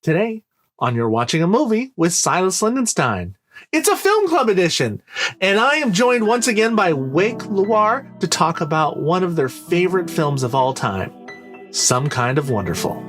Today, on You're Watching a Movie with Silas Lindenstein. It's a film club edition, and I am joined once again by Lloire to talk about one of their favorite films of all time, Some Kind of Wonderful.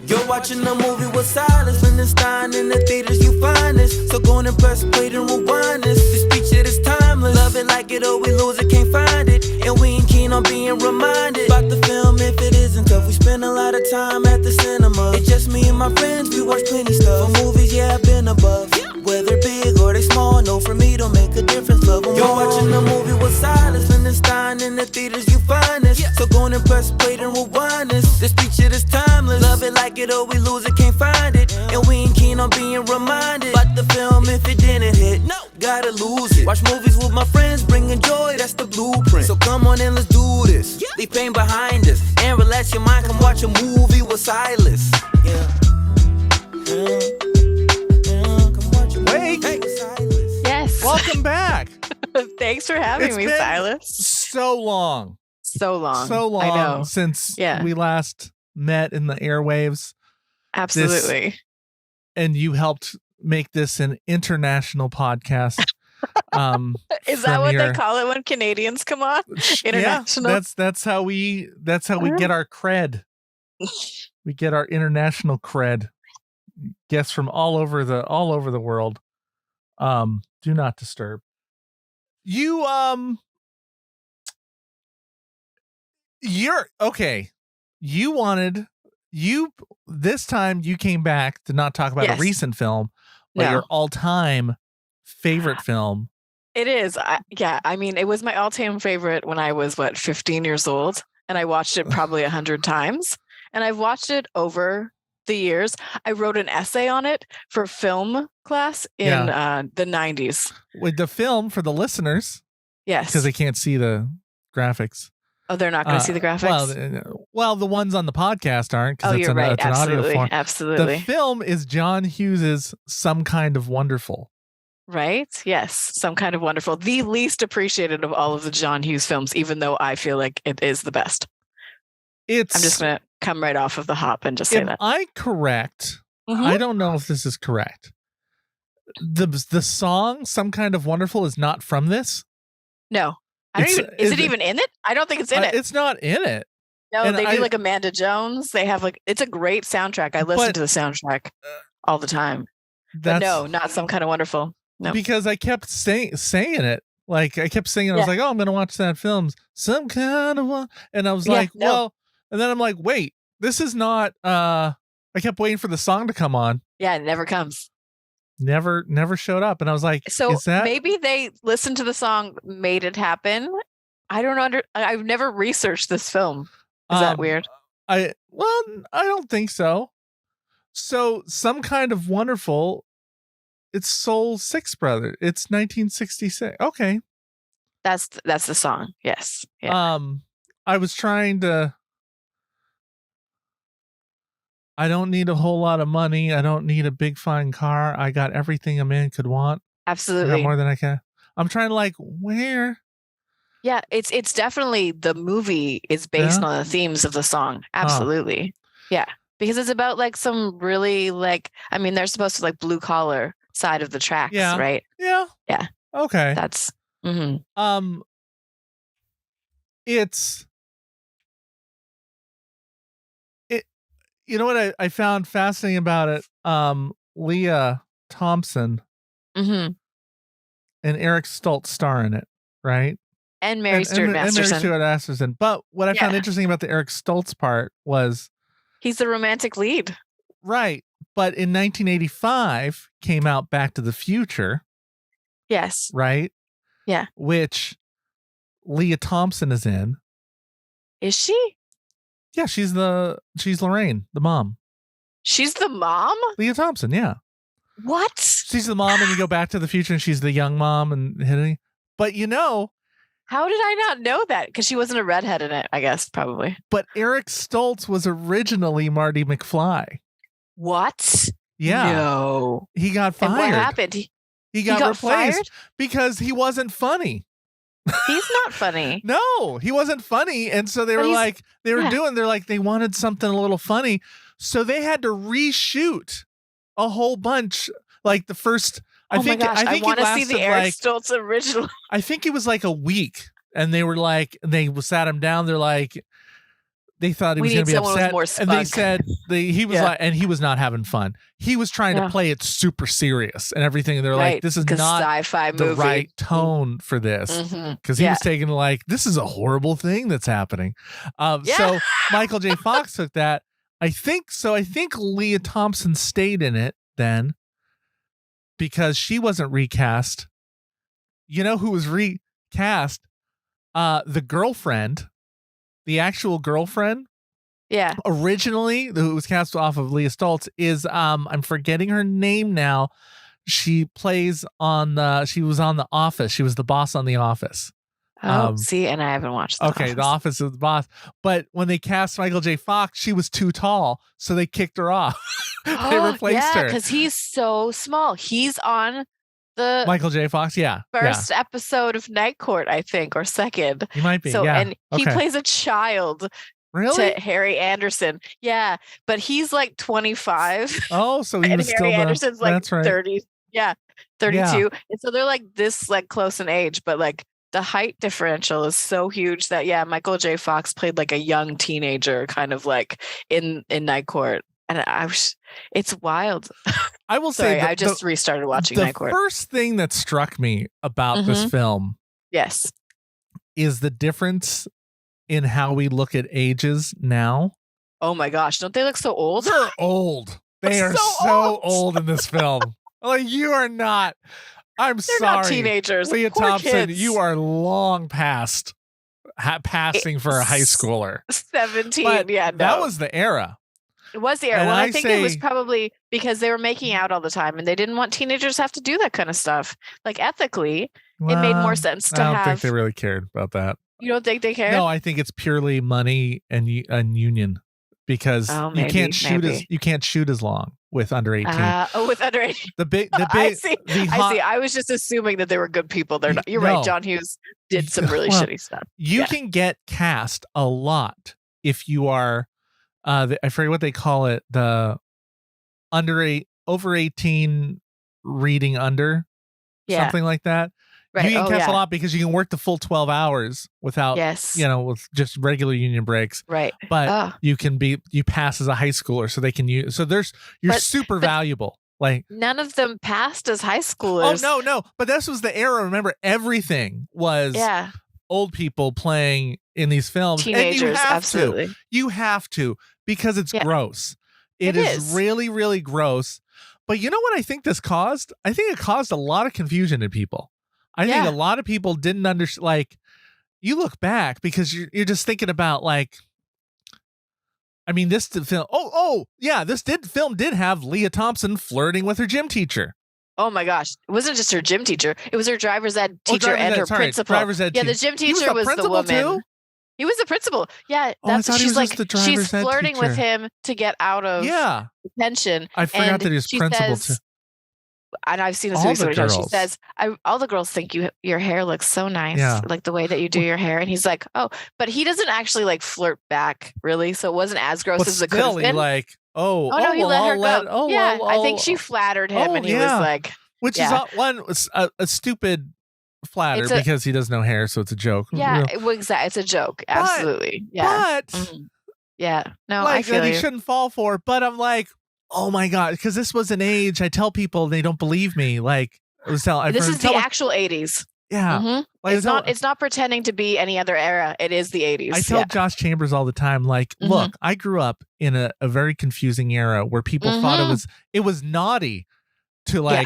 You're watching a movie with Silas Lindenstein. In the theaters you find this, so go and press play and rewind this. This picture is timeless. Love it like it or we lose it, can't find it. And we ain't keen on being reminded about the film if it isn't tough. We spend a lot of time at the cinema. It's just me and my friends, we watch plenty stuff. For movies, yeah, I've been above. Whether big or they small, no, for me don't make a difference. Love them. You're watching a movie with Silas Lindenstein. In the theaters you find this, so go and press play and rewind this. This picture is timeless. Love it like it or we lose it, can't find it. And we ain't keen on being reminded about the film if it didn't hit. No, gotta lose it. Watch movies with my friends, bringing joy, that's the blueprint. So come on and let's do this. Leave pain behind us and relax your mind. Come watch a movie with Silas. Wait! Hey, Silas. Yes. Welcome back! Thanks for having It's me, been Silas. So long. So long. I know. Since Yeah. we last met in the airwaves. Absolutely. And you helped make this an international podcast. Is that what they call it when Canadians come on? International. Yeah, that's how we get our cred. We get our international cred. Guests from all over the world. Do not disturb. You're okay. This time you came back to not talk about a recent film, but your all-time favorite film. It is. I mean, it was my all-time favorite when I was 15 years old, and I watched it probably 100 times, and I've watched it over the years. I wrote an essay on it for film class in the 90s. With the film for the listeners, yes, because they can't see the graphics. Oh, they're not going to see the graphics? Well, the ones on the podcast aren't, because you're right. It's an audio form. Absolutely. The film is John Hughes's Some Kind of Wonderful. Right? Yes. Some Kind of Wonderful. The least appreciated of all of the John Hughes films, even though I feel like it is the best. I'm just going to come right off of the hop and just say that. Am I correct? Mm-hmm. I don't know if this is correct. The song Some Kind of Wonderful is not from this? No. Is it even in it? I don't think it's in it. It's not in it. No, and they do like Amanda Jones. They have it's a great soundtrack. I listen to the soundtrack all the time. But no, not Some Kind of Wonderful. No. Because I kept saying it. Like I kept singing, I was like, oh, I'm going to watch that film. Some Kind of One. And I was like, well, and then I'm like, wait, this is not, I kept waiting for the song to come on. Yeah, it never comes. Never showed up. And I was like, so is that? Maybe they listened to the song, made it happen. I don't know. I've never researched this film. Is that weird? I don't think so. So Some Kind of Wonderful, it's Soul Six Brother. It's 1966. Okay. That's the song. Yes. Yeah. I was trying to, I don't need a whole lot of money. I don't need a big fine car. I got everything a man could want. Absolutely. I got more than I can. I'm trying to where? Yeah, it's definitely, the movie is based on the themes of the song. Absolutely. Yeah. Because it's about some really I mean, they're supposed to blue collar side of the tracks, right? Yeah. Yeah. Okay. That's you know what I found fascinating about it? Leah Thompson and Eric Stoltz star in it, right? And Mary Stuart Masterson. But what I found interesting about the Eric Stoltz part was he's the romantic lead. Right. But in 1985 came out Back to the Future. Yes. Right? Yeah. Which Leah Thompson is in. Is she? Yeah, she's Lorraine, the mom. She's the mom? Leah Thompson, yeah. What? She's the mom, and you go Back to the Future, and she's the young mom, and but how did I not know that? Because she wasn't a redhead in it, I guess, probably. But Eric Stoltz was originally Marty McFly. What? Yeah. No. He got fired. And what happened? He got replaced fired? Because he wasn't funny. He's not funny. No, he wasn't funny. And so they were they wanted something a little funny. So they had to reshoot a whole bunch. Like the first, I Oh my think gosh, I it want to see lasted the Eric like, Stoltz original. I think it was like a week, and they were like, they sat him down. They're like, they thought he We was going need to be someone with upset, more and they spunk. said he was Yeah. like, and he was not having fun. He was trying to Yeah. play it super serious and everything. And they're like, Right, this is 'cause not sci-fi the movie. right tone for this, Mhm. because he Yeah. was taking like, this is a horrible thing that's happening. Yeah. So Michael J. Fox took that. I think so. I think Leah Thompson stayed in it then because she wasn't recast. You know who was recast? The girlfriend, the actual girlfriend. Yeah. Originally, who was cast off of Leah Stoltz is I'm forgetting her name now. She plays on she was on The Office. She was the boss on The Office. Oh, see, and I haven't watched. The Office is the boss. But when they cast Michael J. Fox, she was too tall, so they kicked her off. They replaced her. because he's so small. He's on the Michael J. Fox, first episode of Night Court, I think, or second. He might be. So, yeah. and he plays a child really to Harry Anderson. Yeah, but he's like 25. Oh, so he and was Harry still Anderson's like that's right. 30. Yeah, 32. And so they're like this like close in age, but like the height differential is so huge that Michael J. Fox played like a young teenager kind of like in Night Court. And it's wild. I will say I just restarted watching Night Court. The first thing that struck me about this film is the difference in how we look at ages now. Oh my gosh, don't they look so old? They're old. They are so old in this film. Like, you are not. I'm They're sorry. not teenagers. Leah Poor Thompson, kids. you are long past passing for a high schooler. 17. But no. That was the era. It was the era. And Well, I I think it was say- probably because they were making out all the time and they didn't want teenagers to have to do that kind of stuff. Like ethically, it made more Well, sense to I don't have. think they really cared about that. You don't think they care? No, I think it's purely money and union, because you can't shoot as long with under 18. With under 18. The big I see. the I hot- see. I was just assuming that they were good people. They're not. You're No. right. John Hughes did some really Well, shitty stuff. You can get cast a lot if you are I forget what they call it, the over 18 reading under, something like that. Right. You can cast a lot because you can work the full 12 hours without with just regular union breaks. Right. But you pass as a high schooler, so they can use, so you're super valuable. Like, none of them passed as high schoolers. Oh no. But this was the era. Remember, everything was old people playing in these films. Teenagers, and you have absolutely. to. You have to, because it's gross. It is is. really, really gross. But you know what I think this caused? I think it caused a lot of confusion in people. I think a lot of people didn't understand. Like, you look back because you're just thinking about, like, I mean, this film. This film did have Leah Thompson flirting with her gym teacher. Oh my gosh. It wasn't just her gym teacher. It was her driver's ed teacher and her principal. Driver's ed the gym teacher was the woman. Too? He was the principal. Yeah. I thought he was just the driver's she's ed flirting teacher. with him to get out of detention. I forgot that he was principal too. And I've seen this All movie so the many times. She girls. says, all the girls think your hair looks so nice. Yeah. Like the way that you do your hair. And he's like, oh, but he doesn't actually like flirt back, really. So it wasn't as gross But as it could still, have been. he like, he let her go. I think she flattered him and he was like, which is a stupid flatter because he does no hair, so it's a joke. Yeah, it's a joke. Absolutely. Yeah. But yeah. No, like, I feel that he you. shouldn't fall for. But I'm like, oh my God, because this was an age. I tell people, they don't believe me. Like, this is the actual 80s. Yeah. Mm-hmm. Like, it's not pretending to be any other era. It is the 80s. I tell Josh Chambers all the time, like, look, I grew up in a very confusing era where people thought it was naughty to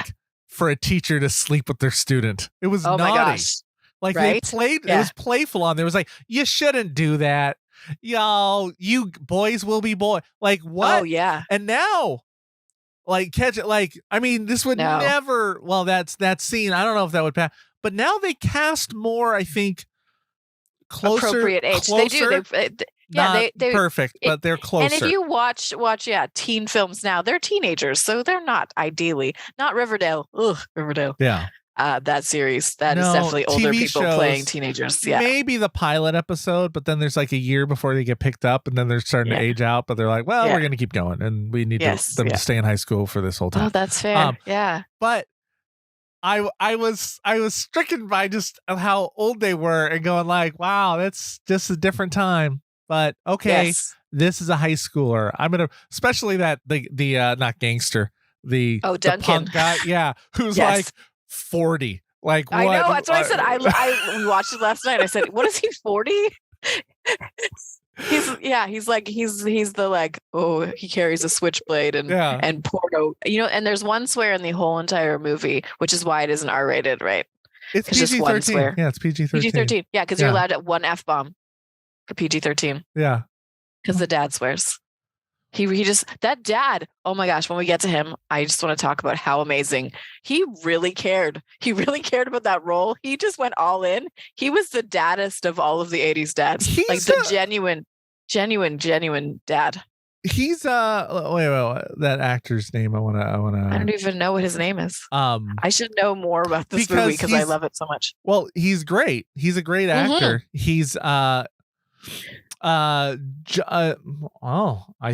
for a teacher to sleep with their student. It was naughty. My gosh. Like, they played, it was playful on there. It was like, you shouldn't do that. Y'all, you boys will be boys. Like, what? Oh, yeah. And now, like, catch it. Like, I mean, this would never, well, that scene, I don't know if that would pass. But now they cast more, I think, closer. Appropriate age. Closer, they do. Not perfect, but they're closer. And if you watch, teen films now, they're teenagers, so they're not ideally not Riverdale. Ugh, Riverdale. Yeah. that series. That is No, definitely older TV people shows, playing teenagers. Yeah. Maybe the pilot episode, but then there's like a year before they get picked up, and then they're starting to age out. But they're like, well, we're going to keep going, and we need them to stay in high school for this whole time. Oh, that's fair. Yeah. But I was stricken by just how old they were, and going like, wow, that's just a different time. But okay, this is a high schooler. I'm gonna, especially that the not gangster, the punk guy, who's like 40. Like, what? I know, that's what I said. We watched it last night. I said, what is he, 40? He's the like, oh, he carries a switchblade and porno, and there's one swear in the whole entire movie, which is why it isn't R-rated, right? It's PG-13. Yeah, it's PG-13. PG-13. Yeah, because you're allowed at one F-bomb for PG-13. Yeah. Because the dad swears. He just, that dad, oh my gosh, when we get to him, I just want to talk about how amazing. He really cared. He really cared about that role. He just went all in. He was the daddest of all of the 80s dads. He's like the genuine dad. He's wait, that actor's name. I don't even know what his name is. I should know more about this movie because I love it so much. Well, he's great. He's a great actor. He's I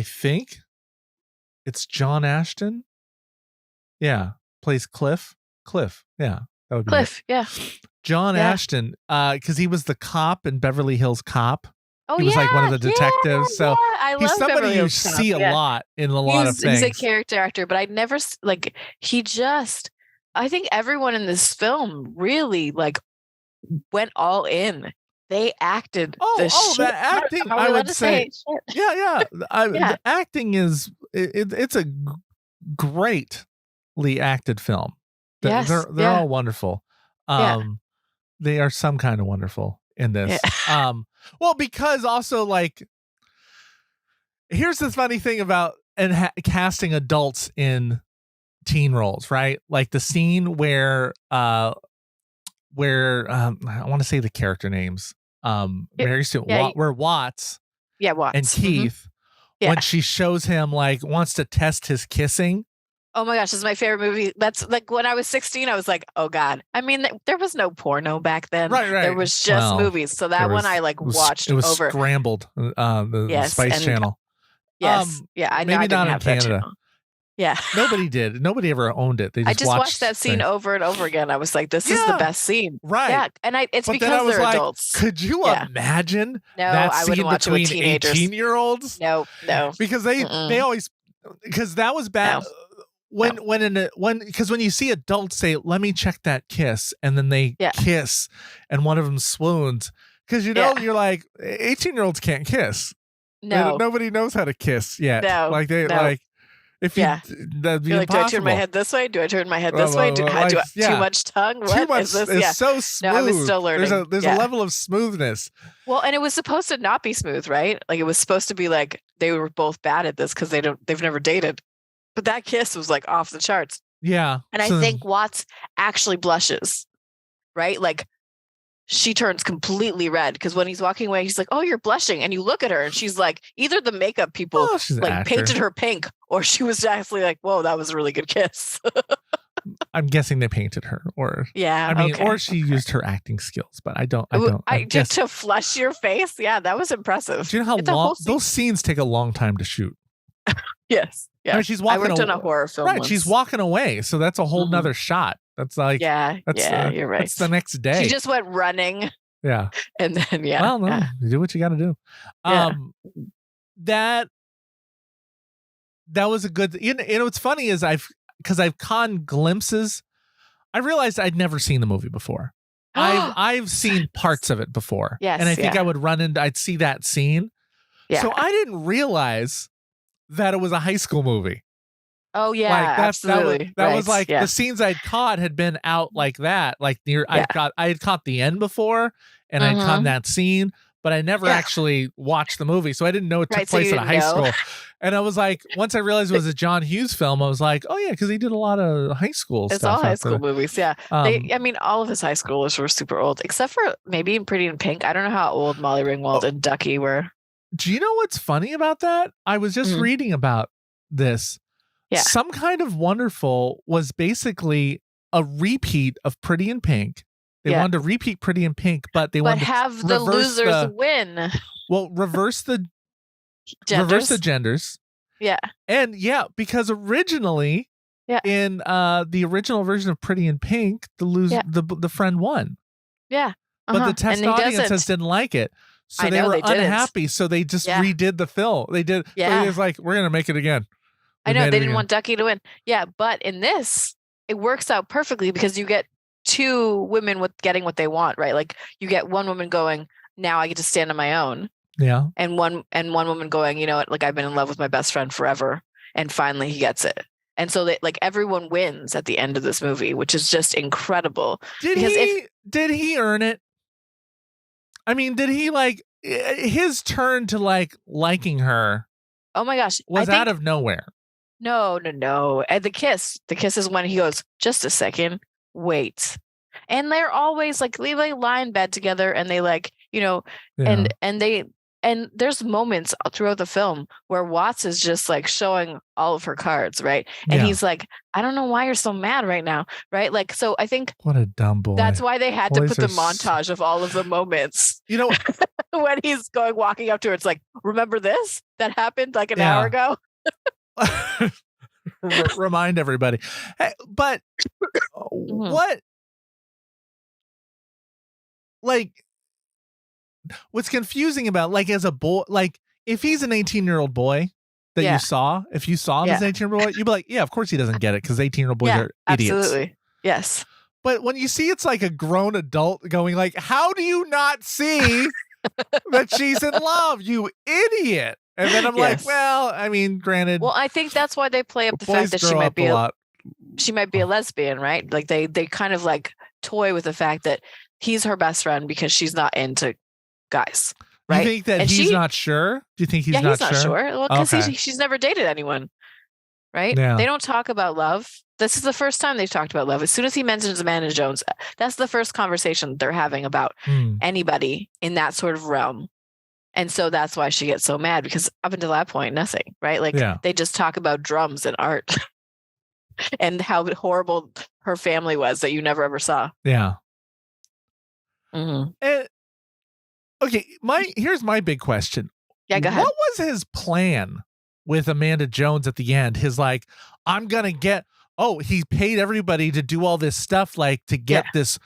think it's John Ashton. Yeah, plays Cliff. Yeah, that would be Cliff. It. Yeah, John Ashton. Because he was the cop in Beverly Hills Cop. Oh, he was like one of the detectives. So I he's love somebody Beverly you Hills see Cop. a lot in a lot of things. He's a character actor, but I'd never like. He just. I think everyone in this film really like went all in. They acted. The acting. I would say. Yeah. The acting is. It's a greatly acted film. They're all wonderful. They are some kind of wonderful in this. Yeah. Well, because also like, here's the funny thing about casting adults in teen roles, right? Like the scene where I want to say the character names. Very soon, where Watts, and Keith, when she shows him like wants to test his kissing. Oh my gosh, this is my favorite movie. That's like when I was 16, I was like, oh God. I mean, there was no porno back then. Right. There was just movies. So that one I like watched over. It was scrambled, the Spice Channel. Yes. I know. Maybe not in Canada. Channel. Yeah. Nobody did. Nobody ever owned it. They just watched that scene over and over again. I was like, this is the best scene. Right. Yeah. And it's but because they're like, adults. Could you imagine that scene between 18-year-olds? No. Because they always, because that was bad. No. Because when you see adults say, let me check that kiss, and then they kiss and one of them swoons, because you're like, 18-year-olds can't kiss. No. Nobody knows how to kiss yet. No. Like they like. If that'd be like, do I turn my head this way? Do I turn my head this way? Too much tongue? What too much, is this? It's so smooth. No, I was still learning. There's a level of smoothness. Well, and it was supposed to not be smooth, right? Like it was supposed to be like they were both bad at this because they've never dated. But that kiss was like off the charts. Yeah. And I think Watts actually blushes, right? Like she turns completely red because when he's walking away, he's like, oh, you're blushing. And you look at her and she's like, either the makeup people like painted her pink or she was actually like, whoa, that was a really good kiss. I'm guessing they painted her or or she used her acting skills, but I don't just to flush your face. Yeah, that was impressive. Do you know how long those scenes take a long time to shoot? Yes. Yeah. I mean, she's walking I worked on a horror film. Right. Once. She's walking away. So that's a whole nother shot. That's like, you're right. That's the next day. She just went running. Yeah. And then, well, no, you do what you got to do. That was a good, what's funny is because I've caught glimpses. I realized I'd never seen the movie before. I've seen parts of it before. Yes. And I think I would I'd see that scene. Yeah. So I didn't realize that it was a high school movie. Oh yeah, like absolutely. That was like the scenes I'd caught had been out like that, like near. I had caught the end before, and I'd caught that scene, but I never actually watched the movie, so I didn't know it took place at a high school. And I was like, once I realized it was a John Hughes film, I was like, oh yeah, because he did a lot of high school stuff. It's all high school movies, yeah. I mean, all of his high schoolers were super old, except for maybe in Pretty in Pink. I don't know how old Molly Ringwald and Ducky were. Do you know what's funny about that? I was just reading about this. Yeah. Some Kind of Wonderful was basically a repeat of Pretty in Pink. They wanted to repeat Pretty in Pink, but they wanted to have the losers win. Well, reverse the genders. Yeah. And because originally in the original version of Pretty in Pink, the friend won. Yeah. But the test audiences didn't like it. So they were unhappy. So they just redid the film. They did. Yeah. So it was like, we're going to make it again. I know. They didn't want Ducky to win. Yeah. But in this, it works out perfectly because you get two women with getting what they want, right? Like you get one woman going, now I get to stand on my own. Yeah. And one woman going, you know what? Like I've been in love with my best friend forever. And finally he gets it. And so like everyone wins at the end of this movie, which is just incredible. Did he earn it? I mean, did he like his turn to like liking her? Oh my gosh. Was out of nowhere. No. And the kiss is when he goes, just a second, wait. And they're always like, they lie in bed together and they like, you know, and there's moments throughout the film where Watts is just like showing all of her cards, right? And he's like, I don't know why you're so mad right now, right? Like, so I think what a dumb boy. That's why they had to put the montage of all of the moments. You know, when he's walking up to her, it's like, remember this? That happened like an hour ago. Remind everybody. Hey, but what? Like, what's confusing about, like, as a boy, like, if he's an 18-year-old boy that you saw, if you saw him as an 18-year-old boy, you'd be like, yeah, of course he doesn't get it because 18-year-old boys are idiots. Absolutely. Yes. But when you see it's like a grown adult going like, how do you not see that she's in love, you idiot? And then I'm like, well, I mean, granted. Well, I think that's why they play up the fact that she might be a lesbian, right? Like they kind of like toy with the fact that he's her best friend because she's not into guys, right? You think that he's not sure? Do you think he's not sure? Yeah, he's not sure. Well, because she's never dated anyone, right? Yeah. They don't talk about love. This is the first time they've talked about love. As soon as he mentions Amanda Jones, that's the first conversation they're having about anybody in that sort of realm. And so that's why she gets so mad, because up until that point, nothing, right? Like they just talk about drums and art and how horrible her family was that you never ever saw. Yeah. Mm-hmm. Okay, here's my big question. Yeah, go ahead. What was his plan with Amanda Jones at the end? His like, I'm gonna get. Oh, he paid everybody to do all this stuff, like to get this,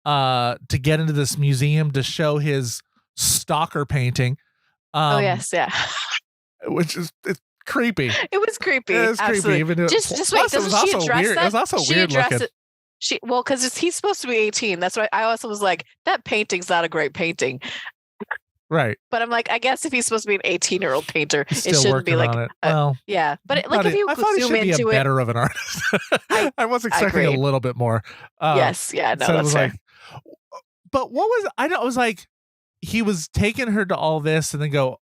to get into this museum to show his stalker painting. Which is it's creepy. It was creepy. It was creepy. Even just wait. Doesn't she address weird. that? It was also weird looking. Because he's supposed to be 18. That's why I also was like, that painting's not a great painting. Right. But I'm like, I guess if he's supposed to be an 18-year-old painter, it still shouldn't be like, it. Well, But like, if you I thought he zoom should be into a better of an artist. I was expecting a little bit more. Yes. Yeah. No, that's fair. Like, but what was I was like, he was taking her to all this and then go,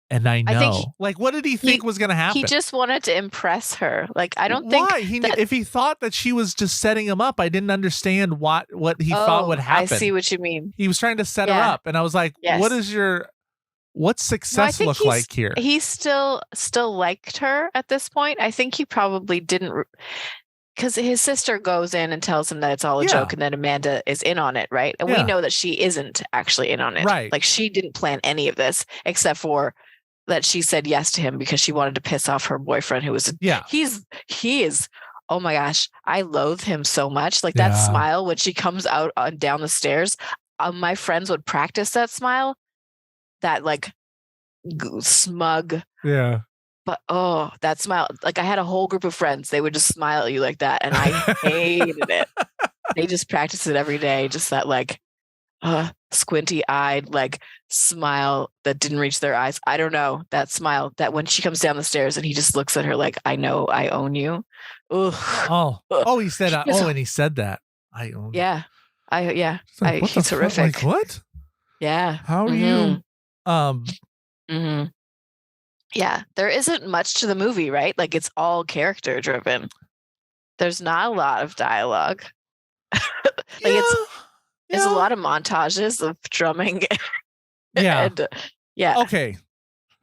and I know. I think like, what did he think was going to happen? He just wanted to impress her. Like, I don't think. Why? If he thought that she was just setting him up, I didn't understand what he thought would happen. I see what you mean. He was trying to set her up, and I was like, what's success look like here? He still liked her at this point. I think he probably didn't, because his sister goes in and tells him that it's all a joke and that Amanda is in on it, right? And we know that she isn't actually in on it. Right. Like, she didn't plan any of this except for that she said yes to him because she wanted to piss off her boyfriend, who was he is oh my gosh, I loathe him so much. Like that smile when she comes out and down the stairs, my friends would practice that smile, that like smug but that smile. Like, I had a whole group of friends, they would just smile at you like that, and I hated it. They just practice it every day, just that like squinty-eyed like smile that didn't reach their eyes. I don't know, that smile that when she comes down the stairs and he just looks at her like, I know I own you. Ugh. He said and he said that I own you. Like, he's horrific. Like, what? Yeah. How are you Yeah, there isn't much to the movie, right? Like, it's all character driven. There's not a lot of dialogue. There's a lot of montages of drumming. And, okay.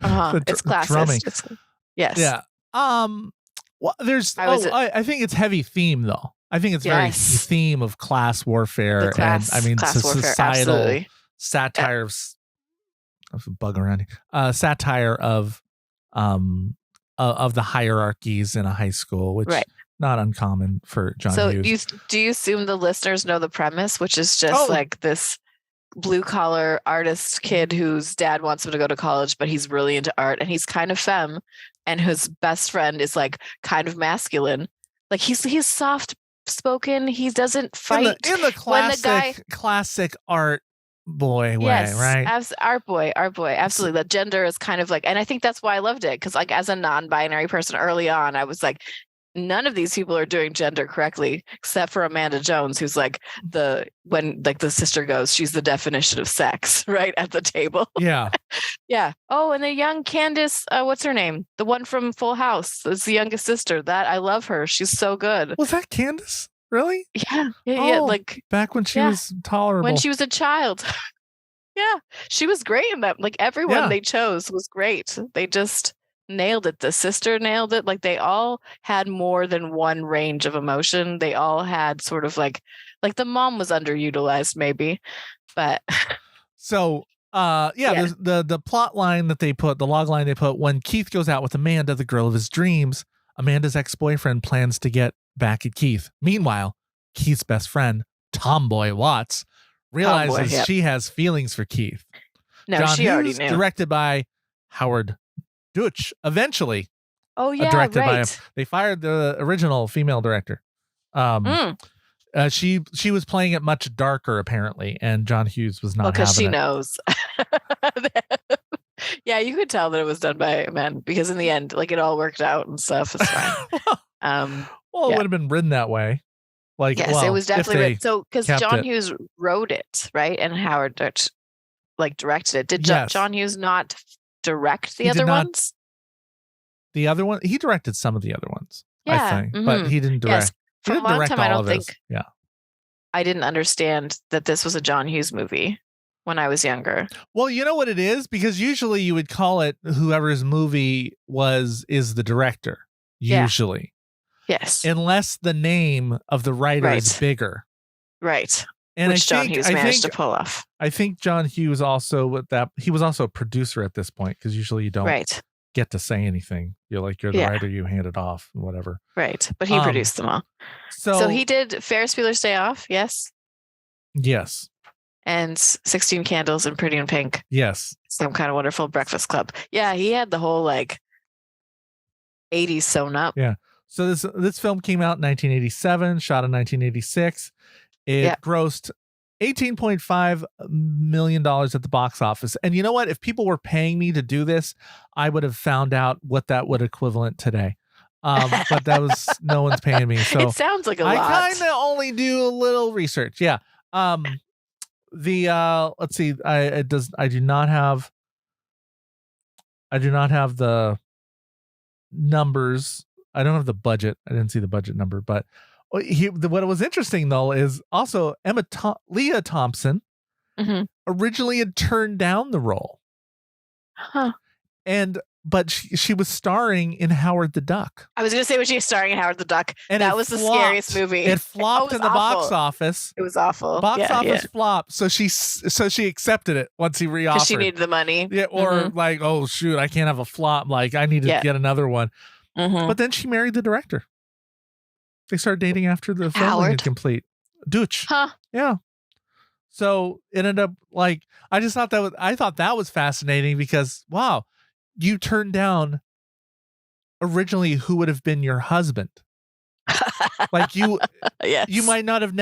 It's classic. Drumming. Yes. Yeah. Well, there's. I think it's heavy theme though. I think it's very the theme of class warfare class warfare, societal absolutely. satire of a bug around here. Satire of the hierarchies in a high school, which not uncommon for John Hughes. Do you assume the listeners know the premise, which is just like this blue collar artist kid whose dad wants him to go to college, but he's really into art and he's kind of femme, and his best friend is like kind of masculine. Like he's soft spoken. He doesn't fight in the classic art boy way, right? Art boy, absolutely. The gender is kind of like, and I think that's why I loved it, because like as a non-binary person early on, I was like, none of these people are doing gender correctly, except for Amanda Jones, who's like when the sister goes, she's the definition of sex, right at the table. Yeah, yeah. Oh, and the young Candace, what's her name? The one from Full House. It's the youngest sister. That I love her. She's so good. Was that Candace? Really? Yeah. Like back when she was tolerable, when she was a child. Yeah, she was great in that. Like everyone they chose was great. They just nailed it. The sister nailed it. Like they all had more than one range of emotion. They all had sort of like the mom was underutilized maybe, but so the plot line that they put, the log line they put, when Keith goes out with Amanda, the girl of his dreams, Amanda's ex-boyfriend plans to get back at Keith. Meanwhile, Keith's best friend, Tomboy Watts, realizes she has feelings for Keith. No, John she Hughes, already knew. Directed by Howard Deutsch, eventually. Oh yeah, directed by him. right. They fired the original female director. She was playing it much darker apparently, and John Hughes was not. Because she it. knows. Yeah, you could tell that it was done by a man, because in the end, like it all worked out and stuff. It's fine. Well, it would have been written that way. Like, yes, it was definitely written. So because John Hughes wrote it, right, and Howard Deutsch directed it. Did John Hughes not direct the other ones? The other one, he directed some of the other ones, yeah, I think, but he didn't direct. Yes. For a long time, I don't think. Yeah, I didn't understand that this was a John Hughes movie when I was younger. Well, you know what it is, because usually you would call it whoever's movie is the director. Usually, yes, unless the name of the writer is bigger, right? And which John Hughes managed to pull off. I think John Hughes also he was also a producer at this point, because usually you don't get to say anything. You're the writer, you hand it off, whatever. Right, but he produced them all. So he did Ferris Bueller's Day Off, yes? Yes. And 16 Candles and Pretty in Pink. Yes. Some Kind of Wonderful, Breakfast Club. Yeah, he had the whole 80s sewn up. Yeah. So this film came out in 1987, shot in 1986. It grossed $18.5 million at the box office. And you know what? If people were paying me to do this, I would have found out what that would equivalent today. But that was no one's paying me. So it sounds like a lot. I kind of only do a little research. Yeah. Let's see. I do not have the numbers. I don't have the budget. I didn't see the budget number, but what was interesting though is also Leah Thompson originally had turned down the role, but she was starring in Howard the Duck. I was going to say, was she starring in Howard the Duck? And that was the scariest movie. It flopped in the box office. It was awful. Box office flop. So she accepted it once he reoffered. Because she needed the money. Yeah, or oh shoot, I can't have a flop. Like I need to get another one. But then she married the director. They started dating after the filming had complete. Deutsch. Huh. Yeah. So it ended up I thought that was fascinating, because wow, you turned down originally who would have been your husband. You might not have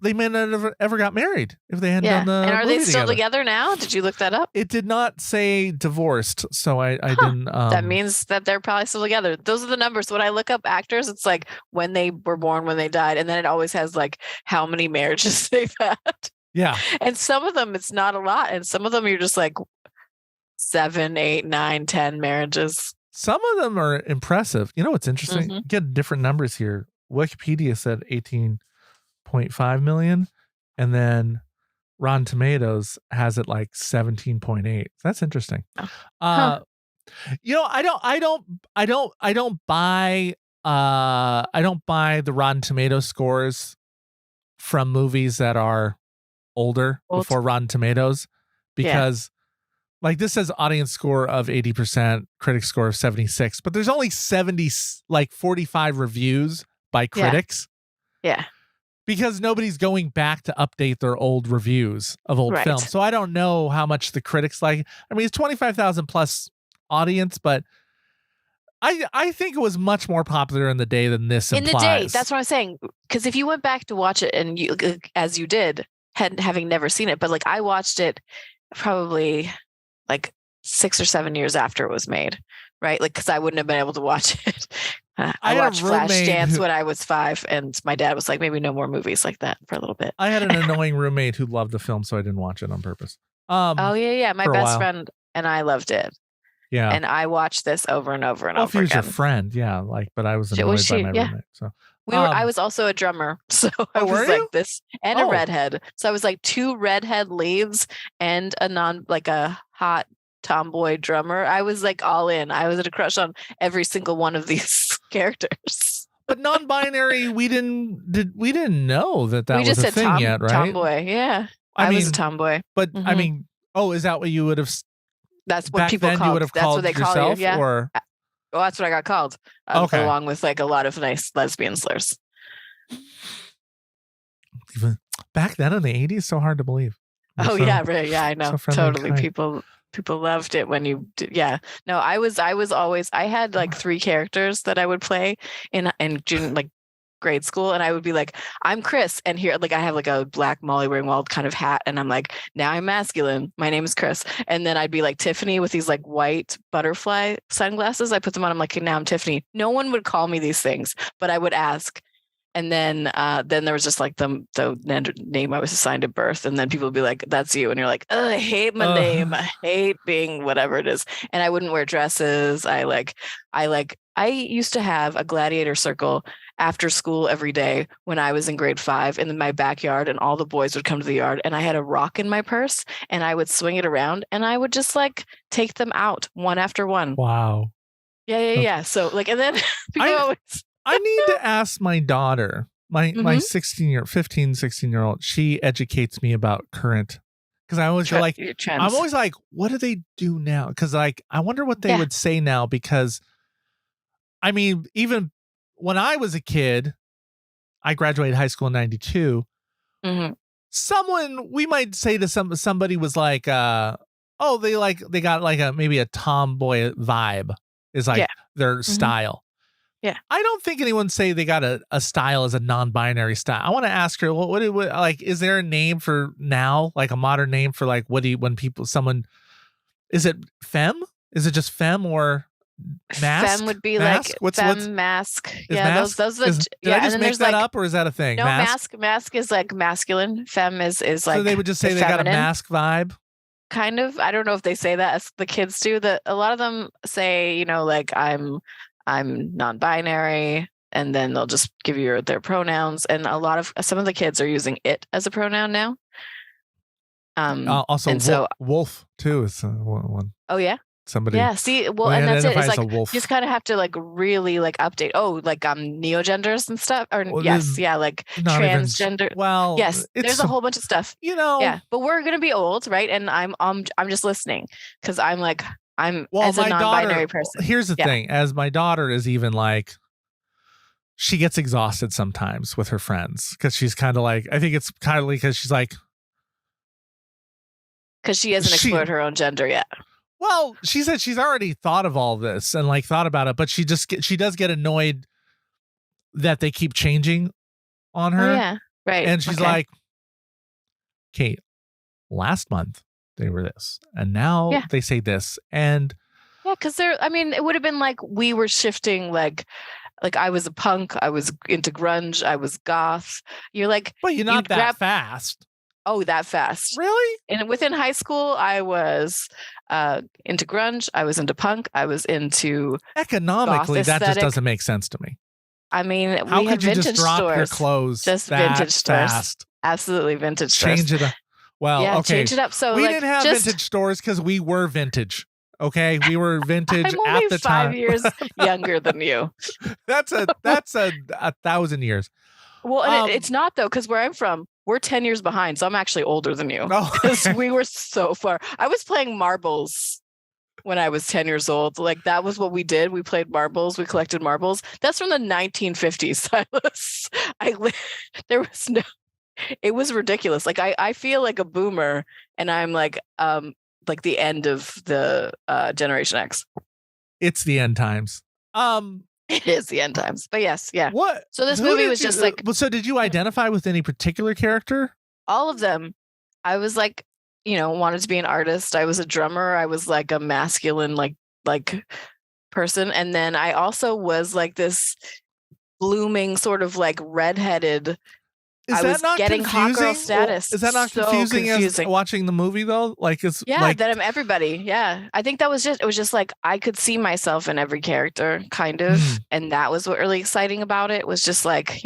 they may not have ever got married if they hadn't done the And are they still together now? Did you look that up? It did not say divorced, so I didn't. That means that they're probably still together. Those are the numbers. When I look up actors, it's when they were born, when they died, and then it always has how many marriages they've had. Yeah. And some of them, it's not a lot, and some of them you're just 7, 8, 9, 10 marriages. Some of them are impressive. You know what's interesting? Get different numbers here. Wikipedia said 18.5 million, and then Rotten Tomatoes has it 17.8. That's interesting. I don't buy I don't buy the Rotten Tomato scores from movies that are older before Rotten Tomatoes because like this says audience score of 80%, critic score of 76, but there's only 45 reviews by critics. Yeah. Because nobody's going back to update their old reviews of old films. So I don't know how much the critics like. I mean, it's 25,000 plus audience, but I think it was much more popular in the day than this implies. In the day, that's what I'm saying. Because if you went back to watch it and you, as you did, having never seen it, but like I watched it probably like 6 or 7 years after it was made, right? Like, because I wouldn't have been able to watch it. I watched Flashdance when I was 5, and my dad was like, maybe no more movies like that for a little bit. I had an annoying roommate who loved the film, so I didn't watch it on purpose. Oh, yeah. My best friend and I loved it. Yeah. And I watched this over and over and over again. Well, if he was your friend, yeah. Like, but I was annoyed by my roommate. So I was also a drummer, so I was like this and a redhead. So I was like 2 redhead leads and a hot tomboy drummer. I was like all in. I was at a crush on every single one of these characters. But non-binary, we didn't know that was a thing yet, right? Tomboy, yeah. I was a tomboy. But I mean, is that what you would have? That's what people called. You would have that's called what they yourself, call you, yeah. Or well, that's what I got called. Okay. Along with like a lot of nice lesbian slurs. Even back then in the 80s, so hard to believe. Yeah, I know. So totally. People loved it when you did. Yeah. No, I was always, I had like 3 characters that I would play in like grade school, and I would be like, I'm Chris, and here like I have like a black Molly Ringwald kind of hat, and I'm like, now I'm masculine, my name is Chris. And then I'd be like Tiffany with these like white butterfly sunglasses. I put them on, I'm like, now I'm Tiffany. No one would call me these things, but I would ask. And then there was just like the name I was assigned at birth, and then people would be like, that's you, and you're like, oh, I hate my name, I hate being whatever it is. And I wouldn't wear dresses. I used to have a gladiator circle after school every day when I was in grade 5 in my backyard, and all the boys would come to the yard, and I had a rock in my purse, and I would swing it around, and I would just like take them out one after one. Wow. Yeah. So like, and then people always. I need to ask my daughter, my 16-year-old, she educates me about current, because I always feel like, I'm always like, what do they do now? Because like, I wonder what they would say now, because I mean, even when I was a kid, I graduated high school in 92. We might say to somebody was like, they got like maybe a tomboy vibe is like their style. Yeah. I don't think anyone say they got a style as a non-binary style. I want to ask her, what like, is there a name for now, like a modern name for like, is it femme? Is it just femme or mask? Femme would be mask? like femme mask. Yeah, mask? those are did I just make that up, or is that a thing? No, mask is like masculine. Femme is like, so they would just say they feminine. got a mask vibe. Kind of. I don't know if they say that as the kids do. That a lot of them say, like I'm non-binary, and then they'll just give you their pronouns. And some of the kids are using it as a pronoun now. Also, wolf too is one. Oh yeah. Somebody. Yeah. See, well, and that's it. It's like you just kind of have to like really like update. Oh, like neogenders and stuff. Or like transgender. Well, yes, there's a whole bunch of stuff. Yeah, but we're gonna be old, right? And I'm just listening because I'm as a non-binary person. Here's the thing: as my daughter is even like, she gets exhausted sometimes with her friends because she's kind of like, I think it's kind of like because she's like, because she hasn't explored her own gender yet. Well, she said she's already thought of all this and like thought about it, but she does get annoyed that they keep changing on her. Oh, yeah, right. And she's like, Kate, last month they were this, and now they say this, and because it would have been like we were shifting, like I was a punk, I was into grunge, I was goth. You're like, but you're not that fast. Oh, that fast? Really? And within high school, I was into grunge, I was into punk, I was into economically. That just doesn't make sense to me. I mean, how we have could you vintage just drop stores. your clothes Just that vintage stores. Fast? Absolutely, vintage stores. Change it up. Well, okay. Change it up. So we didn't have vintage stores because we were vintage. Okay, we were vintage I'm only at the 5 time. years younger than you. That's a 1,000 years. Well, and it's not though, because where I'm from, we're 10 years behind, so I'm actually older than you. Oh, Because we were so far. I was playing marbles when I was 10 years old. Like that was what we did. We played marbles. We collected marbles. That's from the 1950s, Silas. There was no. It was ridiculous. Like I feel like a boomer, and I'm like the end of the Generation X. it's the end times. It is the end times. But yes, yeah. What? So this Who movie did was you- just like So did you identify with any particular character? all of them. I was like, wanted to be an artist. I was a drummer. I was like a masculine like person. And then I also was like this blooming sort of like redheaded. Is I that was not getting hot confusing? girl status. Is that not So confusing as confusing. watching the movie though? Like it's Yeah, like that I'm everybody. Yeah. I think it was just like I could see myself in every character kind of. Mm. And that was what really exciting about it was just like,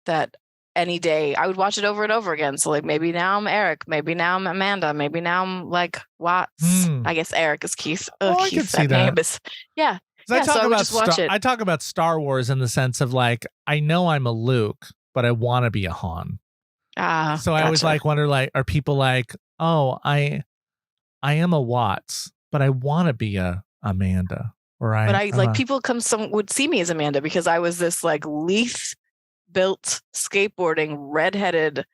that any day I would watch it over and over again. So like maybe now I'm Eric, maybe now I'm Amanda, maybe now I'm like Watts. Mm. I guess Eric is Keith. Oh, I Keith, can see name that. is yeah. 'Cause Yeah, so I would just watch it. I talk about Star Wars in the sense of like I know I'm a Luke, but I want to be a Han. So I always Gotcha. like wonder like are people like, oh, I am a Watts, but I want to be a Amanda. Or But I I'm like a- people would see me as Amanda because I was this like Leith built skateboarding redheaded.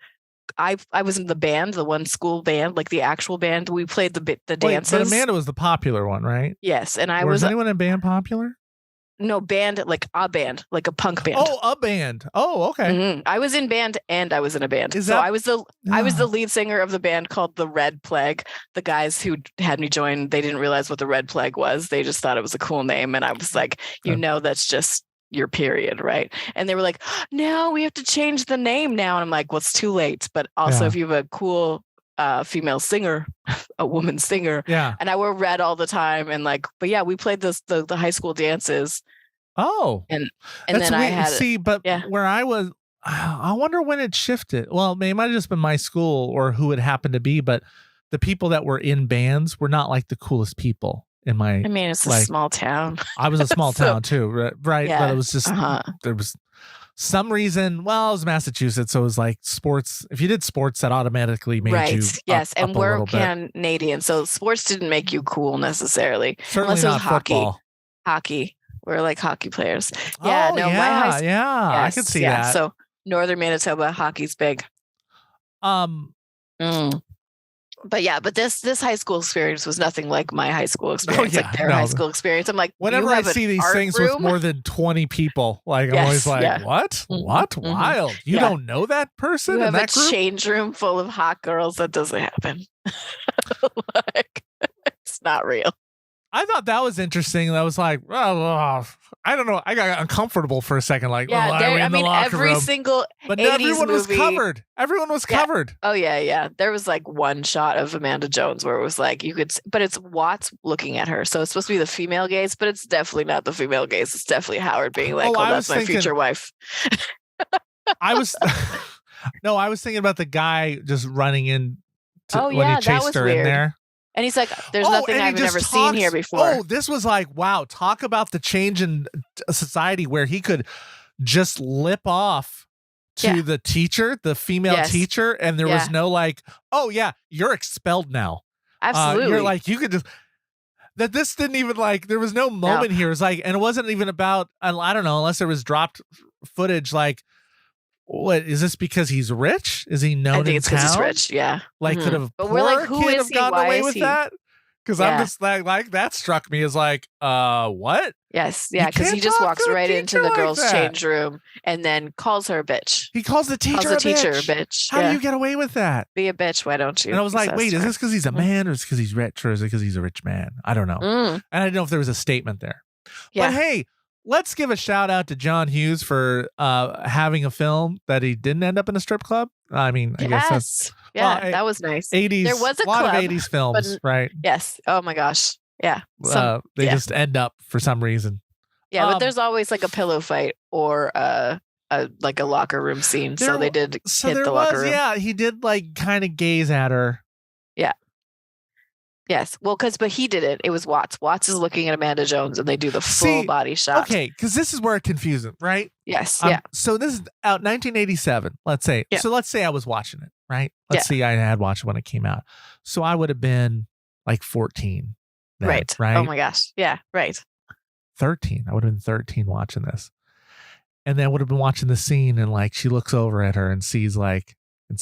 I was in the band, the one school band, like the actual band. We played the Wait, dances. but Amanda was the popular one, right? Yes, and I Was was anyone in band popular? no band, like a punk band. Oh, a band. Oh, okay. Mhm. I was in band and I was in a band. Is So that- I was the lead singer of the band called the Red Plague. The guys who had me join, they didn't realize what the Red Plague was. They just thought it was a cool name, and I was like, that's just your period, right? And they were like, no, we have to change the name now. And I'm like, well, it's too late. But also, Yeah. if you have a cool female singer, a woman singer, Yeah. and I wore red all the time, and like, but yeah, we played the high school dances. Oh. And That's then I weird. had See, but yeah. where I was, I wonder when it shifted. Well, it might have just been my school or who it happened to be, but the people that were in bands were not like the coolest people in my. I mean, it's a like, small town. I was a small So- town too, right? Yeah, But it was just uh-huh. there was some reason. Well, it was Massachusetts, so it was like sports. If you did sports, that automatically made you Yes, up and a we're little bit. Canadian, so sports didn't make you cool necessarily. Certainly unless it was not hockey. football. Hockey, we're like hockey players. Yeah, Oh, no, my yeah, high school. yeah, I could see that. So northern Manitoba, hockey's big. But yeah, but this high school experience was nothing like my high school experience, yeah, like their no. high school experience. I'm like, Whenever you I have an see these art things with room? more than 20 people, like I'm Yes, always like, yeah. what? Mhm, What? mhm. Wild. You Yeah. don't know that person You in have a that group? change room full of hot girls. That doesn't happen. Like, it's not real. I thought that was interesting. I was like, oh, I don't know. I got uncomfortable for a second. Like, Yeah, why are we in the locker every room? single But 80s everyone was movie- covered. Everyone was Yeah. covered. Oh yeah. There was like one shot of Amanda Jones where it was like but it's Watts looking at her, so it's supposed to be the female gaze, but it's definitely not the female gaze. It's definitely Howard being like, Oh, I that's was my thinking- future wife. I was, no, I was thinking about the guy just running in Oh, when yeah, he that chased was her in weird. there. And he's like, there's Oh, nothing and he I've just never seen here talks- before. Oh, this was like, wow, talk about the change in society where he could just lip off to Yeah. the teacher, the female Yes. teacher, and there was Yeah. no like, oh yeah, you're expelled now. Absolutely. You're like, you could just that this didn't even like there was no moment here. It was like, and it wasn't even about I don't know, unless there was dropped footage like what is this because he's rich? Is he known I think in it's because he's town? rich. Yeah. Like, Mhm. could have But we're like, poor who kid is have he? gotten Why away is with he? that? Because Yeah. I'm just like that struck me as like, what? Yes. You Yeah. Because he can't just talk walks to a right into teacher the like girls' that. change room and then calls her a bitch. He calls the teacher Calls the a teacher bitch. a bitch. How yeah. do you get away with that? Be a bitch. Why don't you? And I was He like, says wait, to is her. this because he's a man or is it because he's rich or is it because he's a rich man? I don't know. Mm, And I didn't know if there was a statement there. yeah. But hey, let's give a shout out to John Hughes for having a film that he didn't end up in a strip club. I mean, I guess that's Yes. Yeah. well, that was nice. 80s. There was a lot club, of 80s films, but- right? Yes. Oh my gosh. Yeah. They yeah. just end up for some reason. Yeah, Um, but there's always like a pillow fight or like a locker room scene. So There they did So hit there the was, locker room. yeah, he did like kind of gaze at her. Yeah. Yes. Well, but he did it. It was Watts. Watts is looking at Amanda Jones, and they do the full body shot. Okay, because this is where it confuses, right? Yes. So this is out 1987. Let's say. Yeah. So let's say I was watching it, right? Let's see, I had watched it when it came out. So I would have been like 14. Then, right. Right. Oh my gosh. Yeah. Right. 13. I would have been 13 watching this, and then I would have been watching the scene, and like she looks over at her and sees Emma and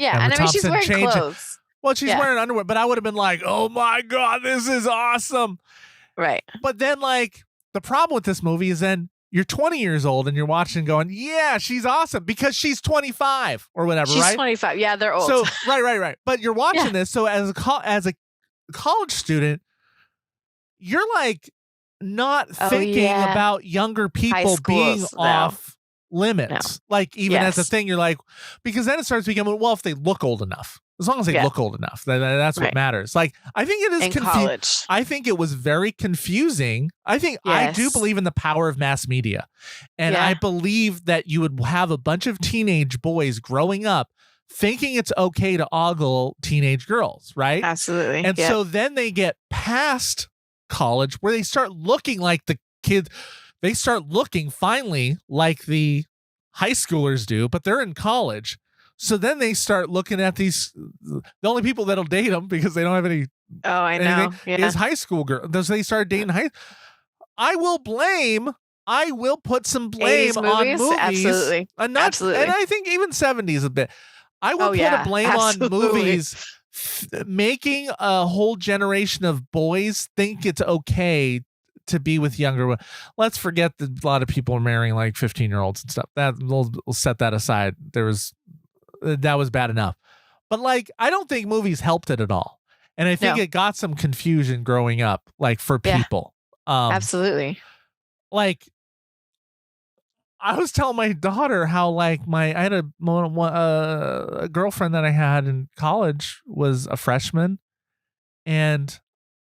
I mean she's Thompson wearing changing. clothes. Well, she's wearing underwear, but I would have been like, oh my God, this is awesome. Right. But then, like, the problem with this movie is then you're 20 years old and you're watching going, yeah, she's awesome because she's 25 or whatever, she's right? She's 25. Yeah, they're old. So, right. But you're watching this. So as a college student, you're like not thinking about younger people being off limits. No. Like even as a thing, you're like, because then it starts becoming, well, if they look old enough. As long as they look old enough, that's what matters. Like, I think it is college. I think it was very confusing. I do believe in the power of mass media. And I believe that you would have a bunch of teenage boys growing up thinking it's okay to ogle teenage girls, right? Absolutely. And so then they get past college where they start looking like the kids. They start looking finally like the high schoolers do, but they're in college. So then they start looking at these. The only people that'll date them because they don't have any. Oh, I know. Is high school girls. They start dating I will put some blame on movies. Absolutely. Absolutely. And I think even 70s a bit. I will put a blame on movies making a whole generation of boys think it's okay to be with younger. Let's forget that a lot of people are marrying like 15-year-olds and stuff. That we'll set that aside. That was bad enough. But like, I don't think movies helped it at all. And I think it got some confusion growing up, like for people. Absolutely. Like, I was telling my daughter how like I had a girlfriend that I had in college was a freshman. And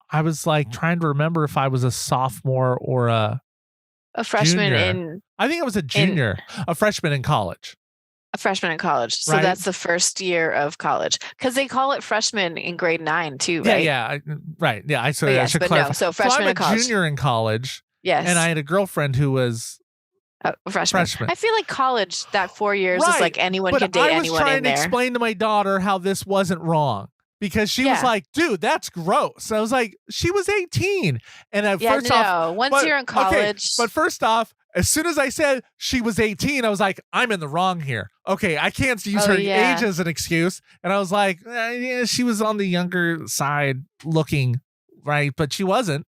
I was like trying to remember if I was a sophomore or a freshman junior. I think I was a junior, a freshman in college. A freshman in college. So that's the first year of college. Because they call it freshman in grade 9 too, right? Yeah. Right. Yeah. I should clarify. No, so freshman in college. I'm a junior in college. Yes. And I had a girlfriend who was a freshman. I feel like college, that 4 years is like anyone can date anyone in there. I was trying to explain to my daughter how this wasn't wrong. Because she was like, dude, that's gross. I was like, she was 18. And once you're in college. Okay, but first off, as soon as I said she was 18, I was like, I'm in the wrong here. Okay, I can't use her age as an excuse. And I was like, she was on the younger side looking, right? But she wasn't.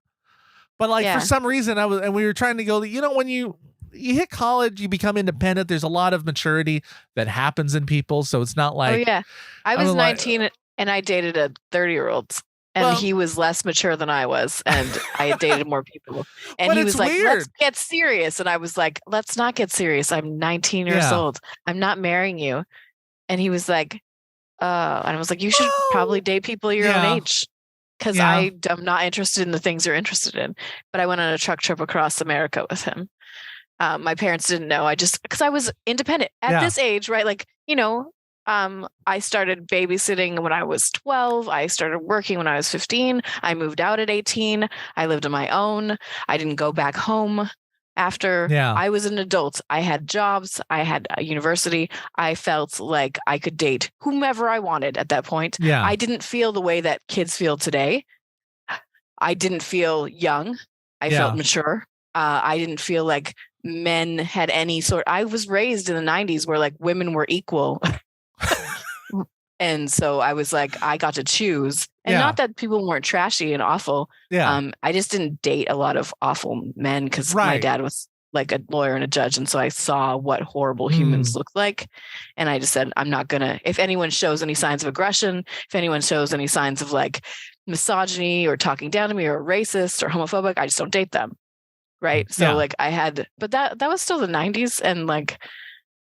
But like for some reason, we were trying to go, when you hit college, you become independent. There's a lot of maturity that happens in people. So it's not like. Oh, yeah. I was 19 and I dated a 30-year-old. And he was less mature than I was, and I dated more people. And he was like, let's get serious. And I was like, let's not get serious. I'm 19 years old. I'm not marrying you. And he was like, and I was like, you should probably date people your own age. Because I'm not interested in the things you're interested in. But I went on a truck trip across America with him. My parents didn't know. Because I was independent at this age, right? Like, I started babysitting when I was 12. I started working when I was 15. I moved out at 18. I lived on my own. I didn't go back home after. I was an adult. I had jobs. I had a university. I felt like I could date whomever I wanted at that point. I didn't feel the way that kids feel today. I didn't feel young. I felt mature. I didn't feel like men had any sort. I was raised in the 90s where like women were equal. And so I was like, I got to choose. And not that people weren't trashy and awful. I just didn't date a lot of awful men because my dad was like a lawyer and a judge. And so I saw what horrible humans look like. And I just said, I'm not going to, if anyone shows any signs of aggression, if anyone shows any signs of like misogyny or talking down to me or racist or homophobic, I just don't date them. Right. So like but that was still the 90s. And like,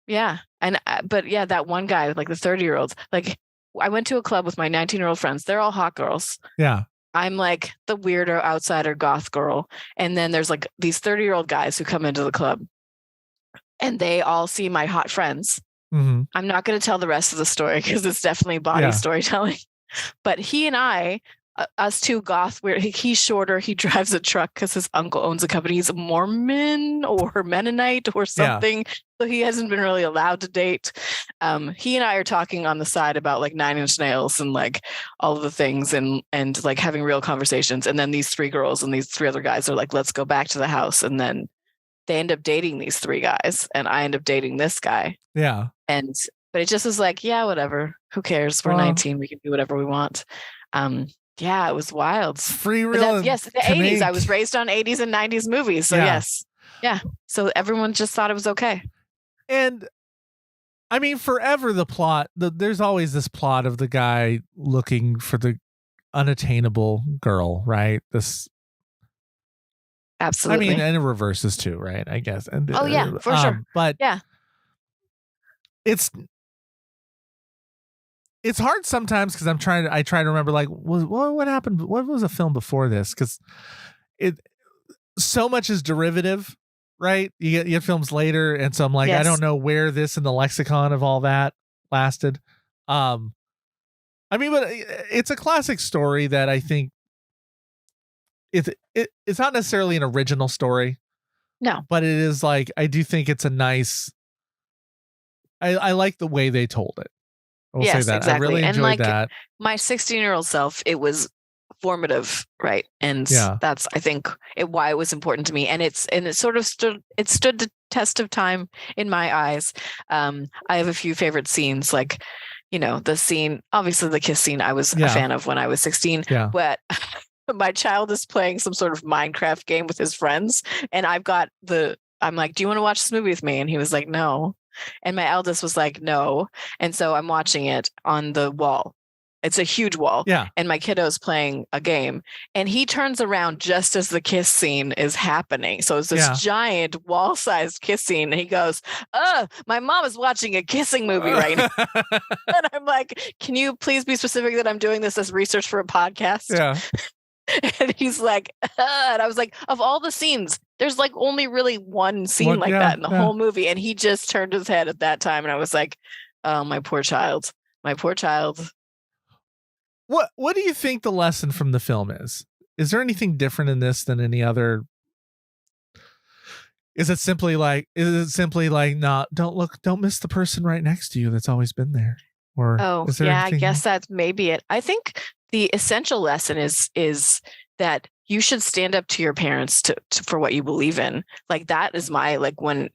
that one guy, like the 30-year-olds, like I went to a club with my 19-year-old friends. They're all hot girls. Yeah. I'm like the weirdo outsider goth girl. And then there's like these 30-year-old guys who come into the club and they all see my hot friends. Mm-hmm. I'm not going to tell the rest of the story because it's definitely body storytelling. But he and I us two goth, where he's shorter. He drives a truck because his uncle owns a company. He's a Mormon or Mennonite or something. So he hasn't been really allowed to date. He and I are talking on the side about like Nine Inch Nails and like all of the things and like having real conversations. And then these three girls and these three other guys are like, let's go back to the house. And then they end up dating these three guys and I end up dating this guy. Yeah. But it just was like, yeah, whatever. Who cares? We're 19. We can do whatever we want. Yeah, it was wild. Free real. Yes, the 80s. I was raised on 80s and 90s movies. So yes. Yeah. So everyone just thought it was okay. And I mean, forever the plot, there's always this plot of the guy looking for the unattainable girl, right? This absolutely. I mean, and it reverses too, right? I guess. And oh yeah, for sure. But yeah, it's hard sometimes because I try to remember like what happened. What was a film before this? Because so much is derivative, right? You get films later, and so I'm like, I don't know where this in the lexicon of all that lasted. I mean, but it's a classic story that I think it's not necessarily an original story. No, but it is like I do think it's a nice. I like the way they told it. I'll say that. Exactly. I really enjoyed like, that. My 16-year-old self, it was formative, right? And that's I think why it was important to me. And it sort of stood the test of time in my eyes. I have a few favorite scenes, like the scene, obviously the kiss scene. I was a fan of when I was 16, but. My child is playing some sort of Minecraft game with his friends, and I'm like, do you want to watch this movie with me? And he was like, no. And my eldest was like, no. And so I'm watching it on the wall. It's a huge wall. Yeah. And my kiddo's playing a game, and he turns around just as the kiss scene is happening. So it's this giant wall-sized kiss scene. And he goes, my mom is watching a kissing movie right now. And I'm like, can you please be specific that I'm doing this as research for a podcast? Yeah. And he's like, and I was like, of all the scenes, there's like only really one scene that in the whole movie. And he just turned his head at that time. And I was like, oh, my poor child. What do you think the lesson from the film is? Is there anything different in this than any other? Is it simply like, don't miss the person right next to you that's always been there? Or I guess that's maybe it. I think the essential lesson is that you should stand up to your parents for what you believe in. Like that is my, like when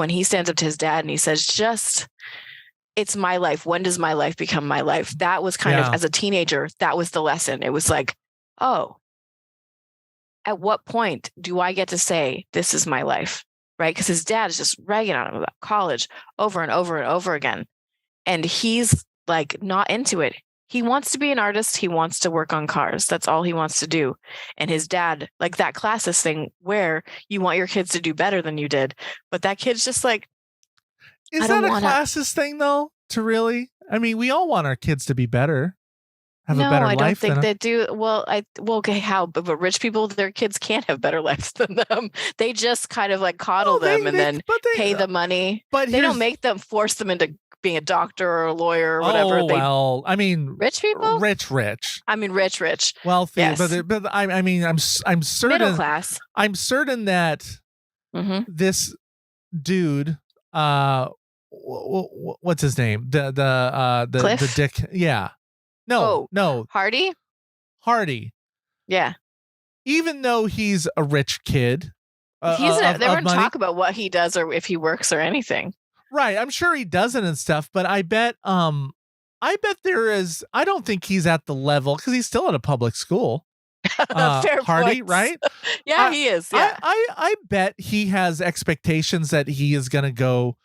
he stands up to his dad and he says, it's my life. When does my life become my life? That was kind of, as a teenager, that was the lesson. It was like, oh, at what point do I get to say, this is my life? Right? Because his dad is just ragging on him about college over and over and over again. And he's like not into it. He wants to be an artist. He wants to work on cars. That's all he wants to do. And his dad, like that classist thing where you want your kids to do better than you did. But that kid's just like, is that a classist thing though? To really? I mean, we all want our kids to be better. Have a better life. No, I don't think they do. Well, okay, how? But rich people, their kids can't have better lives than them. They just kind of like coddle them and then pay the money. But they don't make them, force them into being a doctor or a lawyer or whatever. I mean, rich people, rich. I mean, rich, wealthy. Yes. But I mean, I'm certain. Middle class. I'm certain that this dude, what's his name? Cliff? The dick. Yeah. No. Hardy. Yeah. Even though he's a rich kid, they don't talk about what he does or if he works or anything. Right. I'm sure he doesn't and stuff, but I bet there is, I don't think he's at the level because he's still at a public school. Fair Hardy, points. right? Yeah, he is. Yeah. I bet he has expectations that he is going to go.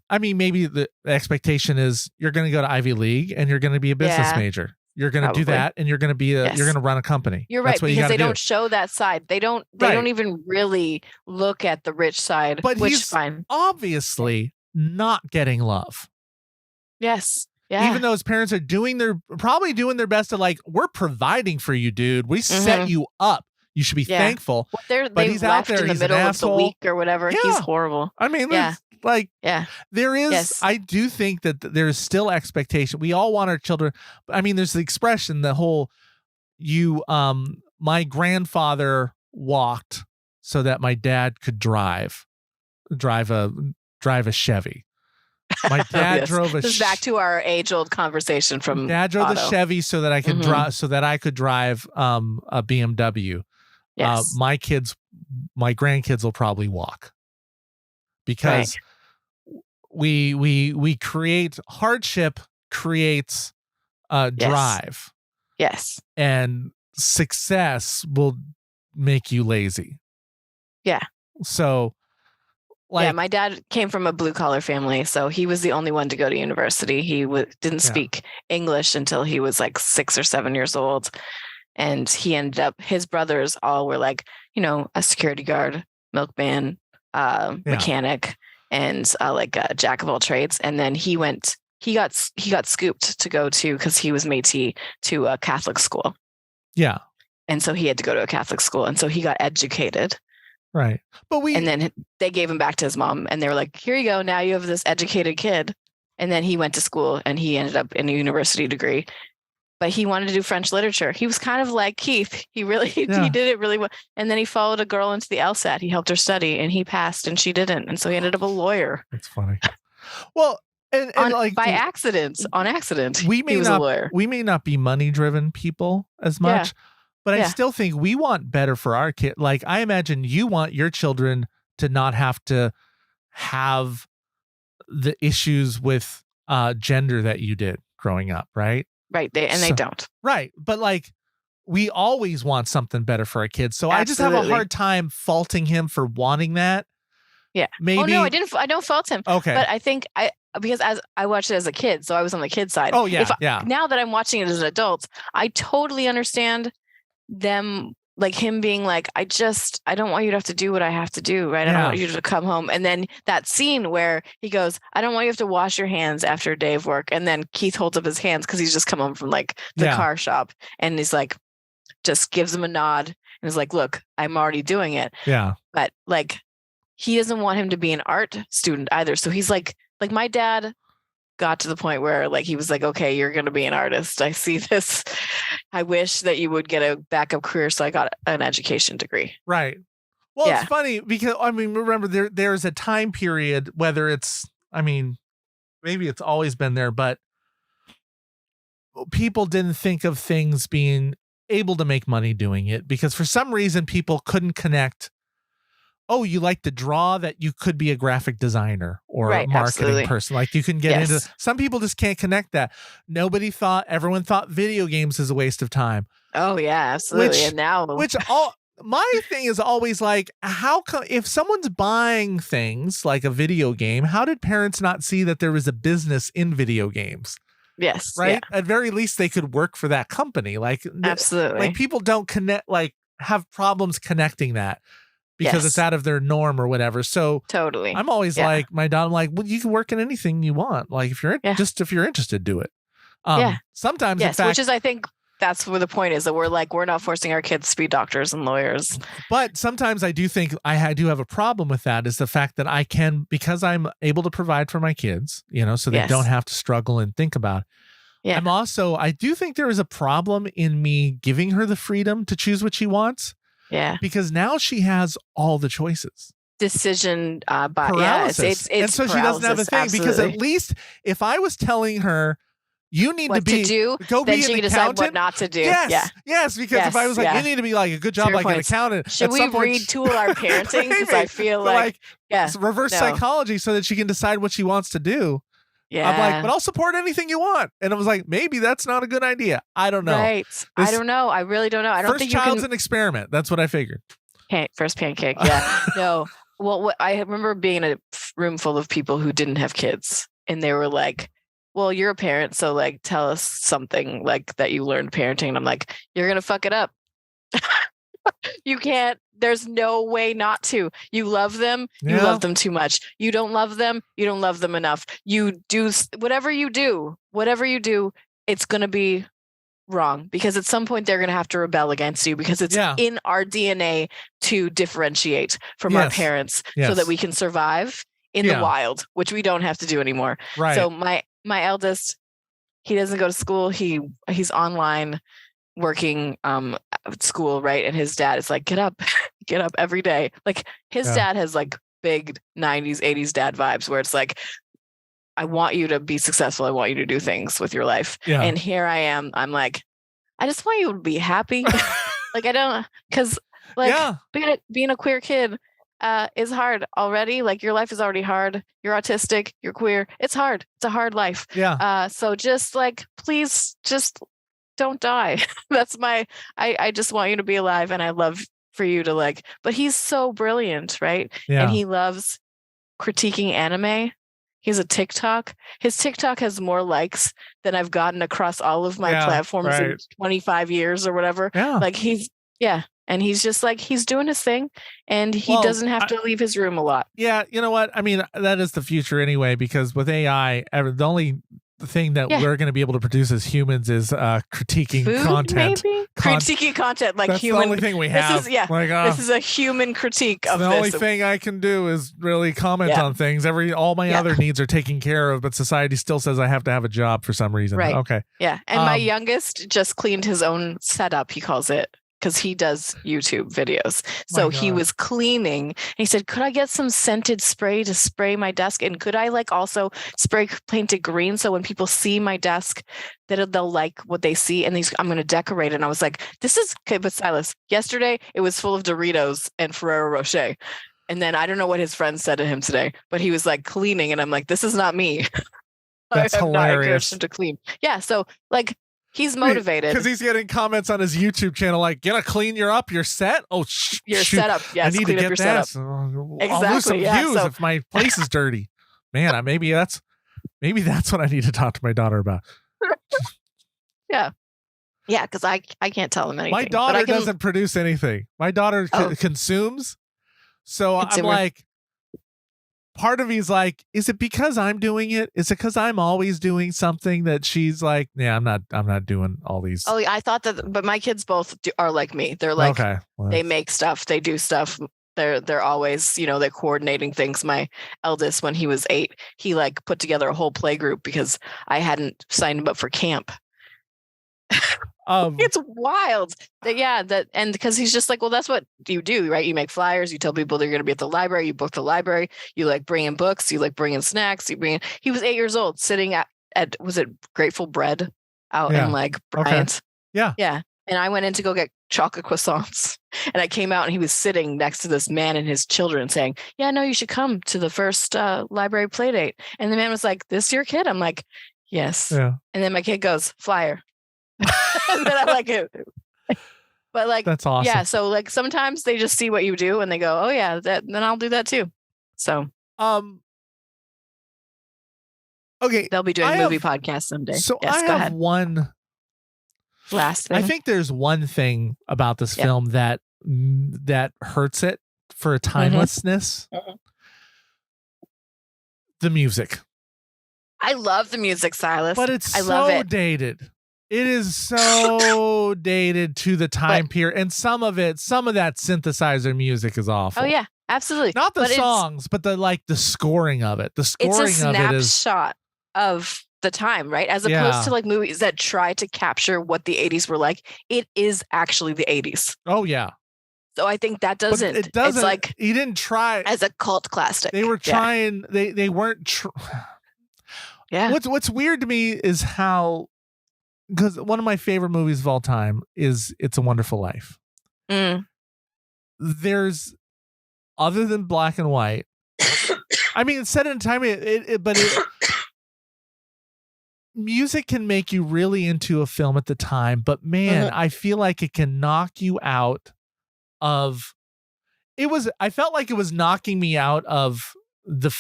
I mean, maybe the expectation is you're going to go to Ivy League and you're going to be a business major. You're going to do that and you're going to be you're going to run a company. You're right, because they don't show that side. They don't even really look at the rich side, but which he's fine. Obviously not getting love. Yes. Yeah. Even though his parents are probably doing their best to like, we're providing for you, dude. We set you up. You should be thankful. Well, but he's out there in the middle of the week or whatever. Yeah. He's horrible. I mean, there is, I do think that there is still expectation. We all want our children. I mean, there's the expression, the whole, my grandfather walked so that my dad could drive a Chevy. My dad Yes. drove a This is back to our age-old conversation from dad drove the Otto. Chevy so that I could drive a BMW. Yes. My grandkids will probably walk because we create hardship creates drive. Yes. And success will make you lazy. Yeah. So my dad came from a blue collar family, so he was the only one to go to university. He didn't speak English until he was like 6 or 7 years old. And he ended up, his brothers all were like, a security guard, milkman, mechanic, and like a jack of all trades. And then he got scooped to go to, because he was Métis, to a Catholic school. Yeah. And so he had to go to a Catholic school. And so he got educated. Right. And then they gave him back to his mom, and they were like, here you go. Now you have this educated kid. And then he went to school and he ended up in a university degree, but he wanted to do French literature. He was kind of like Keith. He did it really well. And then he followed a girl into the LSAT. He helped her study and he passed and she didn't. And so he ended up a lawyer. That's funny. Well, and by accident, on accident, he was a lawyer. We may not be money driven people as much, but I still think we want better for our kid. Like, I imagine you want your children to not have to have the issues with gender that you did growing up, right? Right. They don't. Right. But like, we always want something better for our kids. So Absolutely. I just have a hard time faulting him for wanting that. Yeah. Maybe. Oh, no, I don't fault him. Okay. But I think because as I watched it as a kid, so I was on the kid side. Oh, yeah. Now that I'm watching it as an adult, I totally understand them, like him being like, I don't want you to have to do what I have to do, right? I don't want you to come home. And then that scene where he goes, I don't want you to have to wash your hands after a day of work. And then Keith holds up his hands because he's just come home from like the car shop. And he's like, just gives him a nod and is like, look, I'm already doing it. Yeah. But like, he doesn't want him to be an art student either. So he's like my dad got to the point where like he was like, okay, you're going to be an artist. I see this. I wish that you would get a backup career. So I got an education degree. Right. Well, it's funny because remember there's a time period, whether it's, maybe it's always been there, but people didn't think of things being able to make money doing it because for some reason people couldn't connect. Oh, you like to draw, that you could be a graphic designer or a marketing person. Like you can get into, some people just can't connect that. Everyone thought video games is a waste of time. Oh yeah, absolutely. My thing is always like, how come if someone's buying things like a video game, how did parents not see that there was a business in video games? Yes. Right. Yeah. At very least they could work for that company. Like, absolutely. Like people don't have problems connecting that. Because it's out of their norm or whatever. So totally. I'm always like, my dad, I'm like, well, you can work in anything you want. Like if you're interested, do it. Sometimes, in fact, which is, I think that's where the point is, that we're not forcing our kids to be doctors and lawyers. But sometimes I do think I do have a problem with that, is the fact that I can, because I'm able to provide for my kids, so they don't have to struggle and think about it. Yeah. I do think there is a problem in me giving her the freedom to choose what she wants. Yeah. Because now she has all the choices. Decision paralysis. It's and so paralysis, she doesn't have a thing. Absolutely. Because at least if I was telling her, you need what to do, go then be she an can accountant. decide what not to do. Yes. Because if I was like, you need to be like a good job like an accountant. Should we retool our parenting? Because I feel it's reverse psychology so that she can decide what she wants to do. Yeah. I'm like, but I'll support anything you want. And I was like, maybe that's not a good idea. I don't know. Right. I don't know. I really don't know. I don't think you can. First child's an experiment. That's what I figured. First pancake. Yeah. No. Well, I remember being in a room full of people who didn't have kids, and they were like, well, you're a parent, so like tell us something like that you learned parenting. And I'm like, you're gonna fuck it up. You can't. There's no way not to. You love them. You love them too much. You don't love them. You don't love them enough. You do whatever you do, it's going to be wrong, because at some point they're going to have to rebel against you, because it's in our DNA to differentiate from our parents so that we can survive in the wild, which we don't have to do anymore. Right. So my eldest, he doesn't go to school. He's online. working at school, right? And his dad is like, get up every day. Like his dad has like big 90s, 80s dad vibes where it's like, I want you to be successful. I want you to do things with your life. Yeah. And here I am. I'm like, I just want you to be happy. Like I don't, because like being a queer kid is hard already. Like your life is already hard. You're autistic, you're queer. It's hard. It's a hard life. Yeah. So just like, please just don't die. That's I just want you to be alive. And I love for you to like, but he's so brilliant, right? Yeah. And he loves critiquing anime. He's a TikTok. His TikTok has more likes than I've gotten across all of my platforms in 25 years or whatever. Yeah. Like and he's just like, he's doing his thing and he doesn't have to leave his room a lot. Yeah. You know what? I mean, that is the future anyway, because with AI, the only thing that we're going to be able to produce as humans is critiquing content. Critiquing content like That's human. the only thing we have. This is a human critique of the this. only thing I can do is really comment on things. All my other needs are taken care of, but society still says I have to have a job for some reason. Right. Okay. Yeah. And my youngest just cleaned his own setup, he calls it, because he does YouTube videos. So he was cleaning and he said, could I get some scented spray to spray my desk? And could I like also paint it green so when people see my desk that they'll like what they see? And I'm going to decorate it. And I was like, this is okay. But Silas, yesterday it was full of Doritos and Ferrero Rocher. And then I don't know what his friends said to him today, but he was like cleaning. And I'm like, this is not me. That's I have not hilarious. encouraged him to clean. Yeah. So like, he's motivated because he's getting comments on his YouTube channel like, "Gonna clean your set? Oh, your setup. Yes, I need clean to up get your that. setup. I'll lose some views if my place is dirty. Man, maybe that's what I need to talk to my daughter about. Yeah, because I can't tell him anything. My daughter doesn't produce anything. My daughter consumes. So I'm like, part of me is like, is it because I'm doing it? Is it because I'm always doing something that she's like, yeah, I'm not doing all these. Oh, I thought that, but my kids both are like me. They're like, they make stuff, they do stuff. They're always, they're coordinating things. My eldest, when he was 8, he like put together a whole play group because I hadn't signed him up for camp. It's wild. And because he's just like, well, that's what you do, right? You make flyers, you tell people they're going to be at the library, you book the library, you like bring in books, you like bring in snacks, he was 8 years old sitting at was it Grateful Bread out in like Bryant? Okay. Yeah. And I went in to go get chocolate croissants and I came out and he was sitting next to this man and his children saying, yeah, no, you should come to the first library play date. And the man was like, this your kid? I'm like, yes. Yeah. And then my kid goes, flyer. And then I'm like, but like, that's awesome. Yeah. So like sometimes they just see what you do and they go, oh yeah, then I'll do that too. So, okay. They'll be doing movie podcasts someday. So yes, I have one last thing. I think there's one thing about this film that hurts it for a timelessness. Mm-hmm. The music. I love the music, Silas. But it's love it. Dated. It is so dated to the time period. And some of that synthesizer music is awful. Oh, yeah, absolutely. Not the songs, but the scoring of it. The scoring of it is... It's a snapshot of the time, right? As opposed to like movies that try to capture what the 80s were like. It is actually the 80s. Oh, yeah. So I think that doesn't... But it doesn't... It's like... He didn't try... As a cult classic. They were trying... They weren't... Yeah. What's weird to me is how... Because one of my favorite movies of all time is It's a Wonderful Life. Mm. There's, other than black and white, I mean, it's set in a time, but music can make you really into a film at the time. But man, I feel like it can knock you out of. I felt like it was knocking me out of the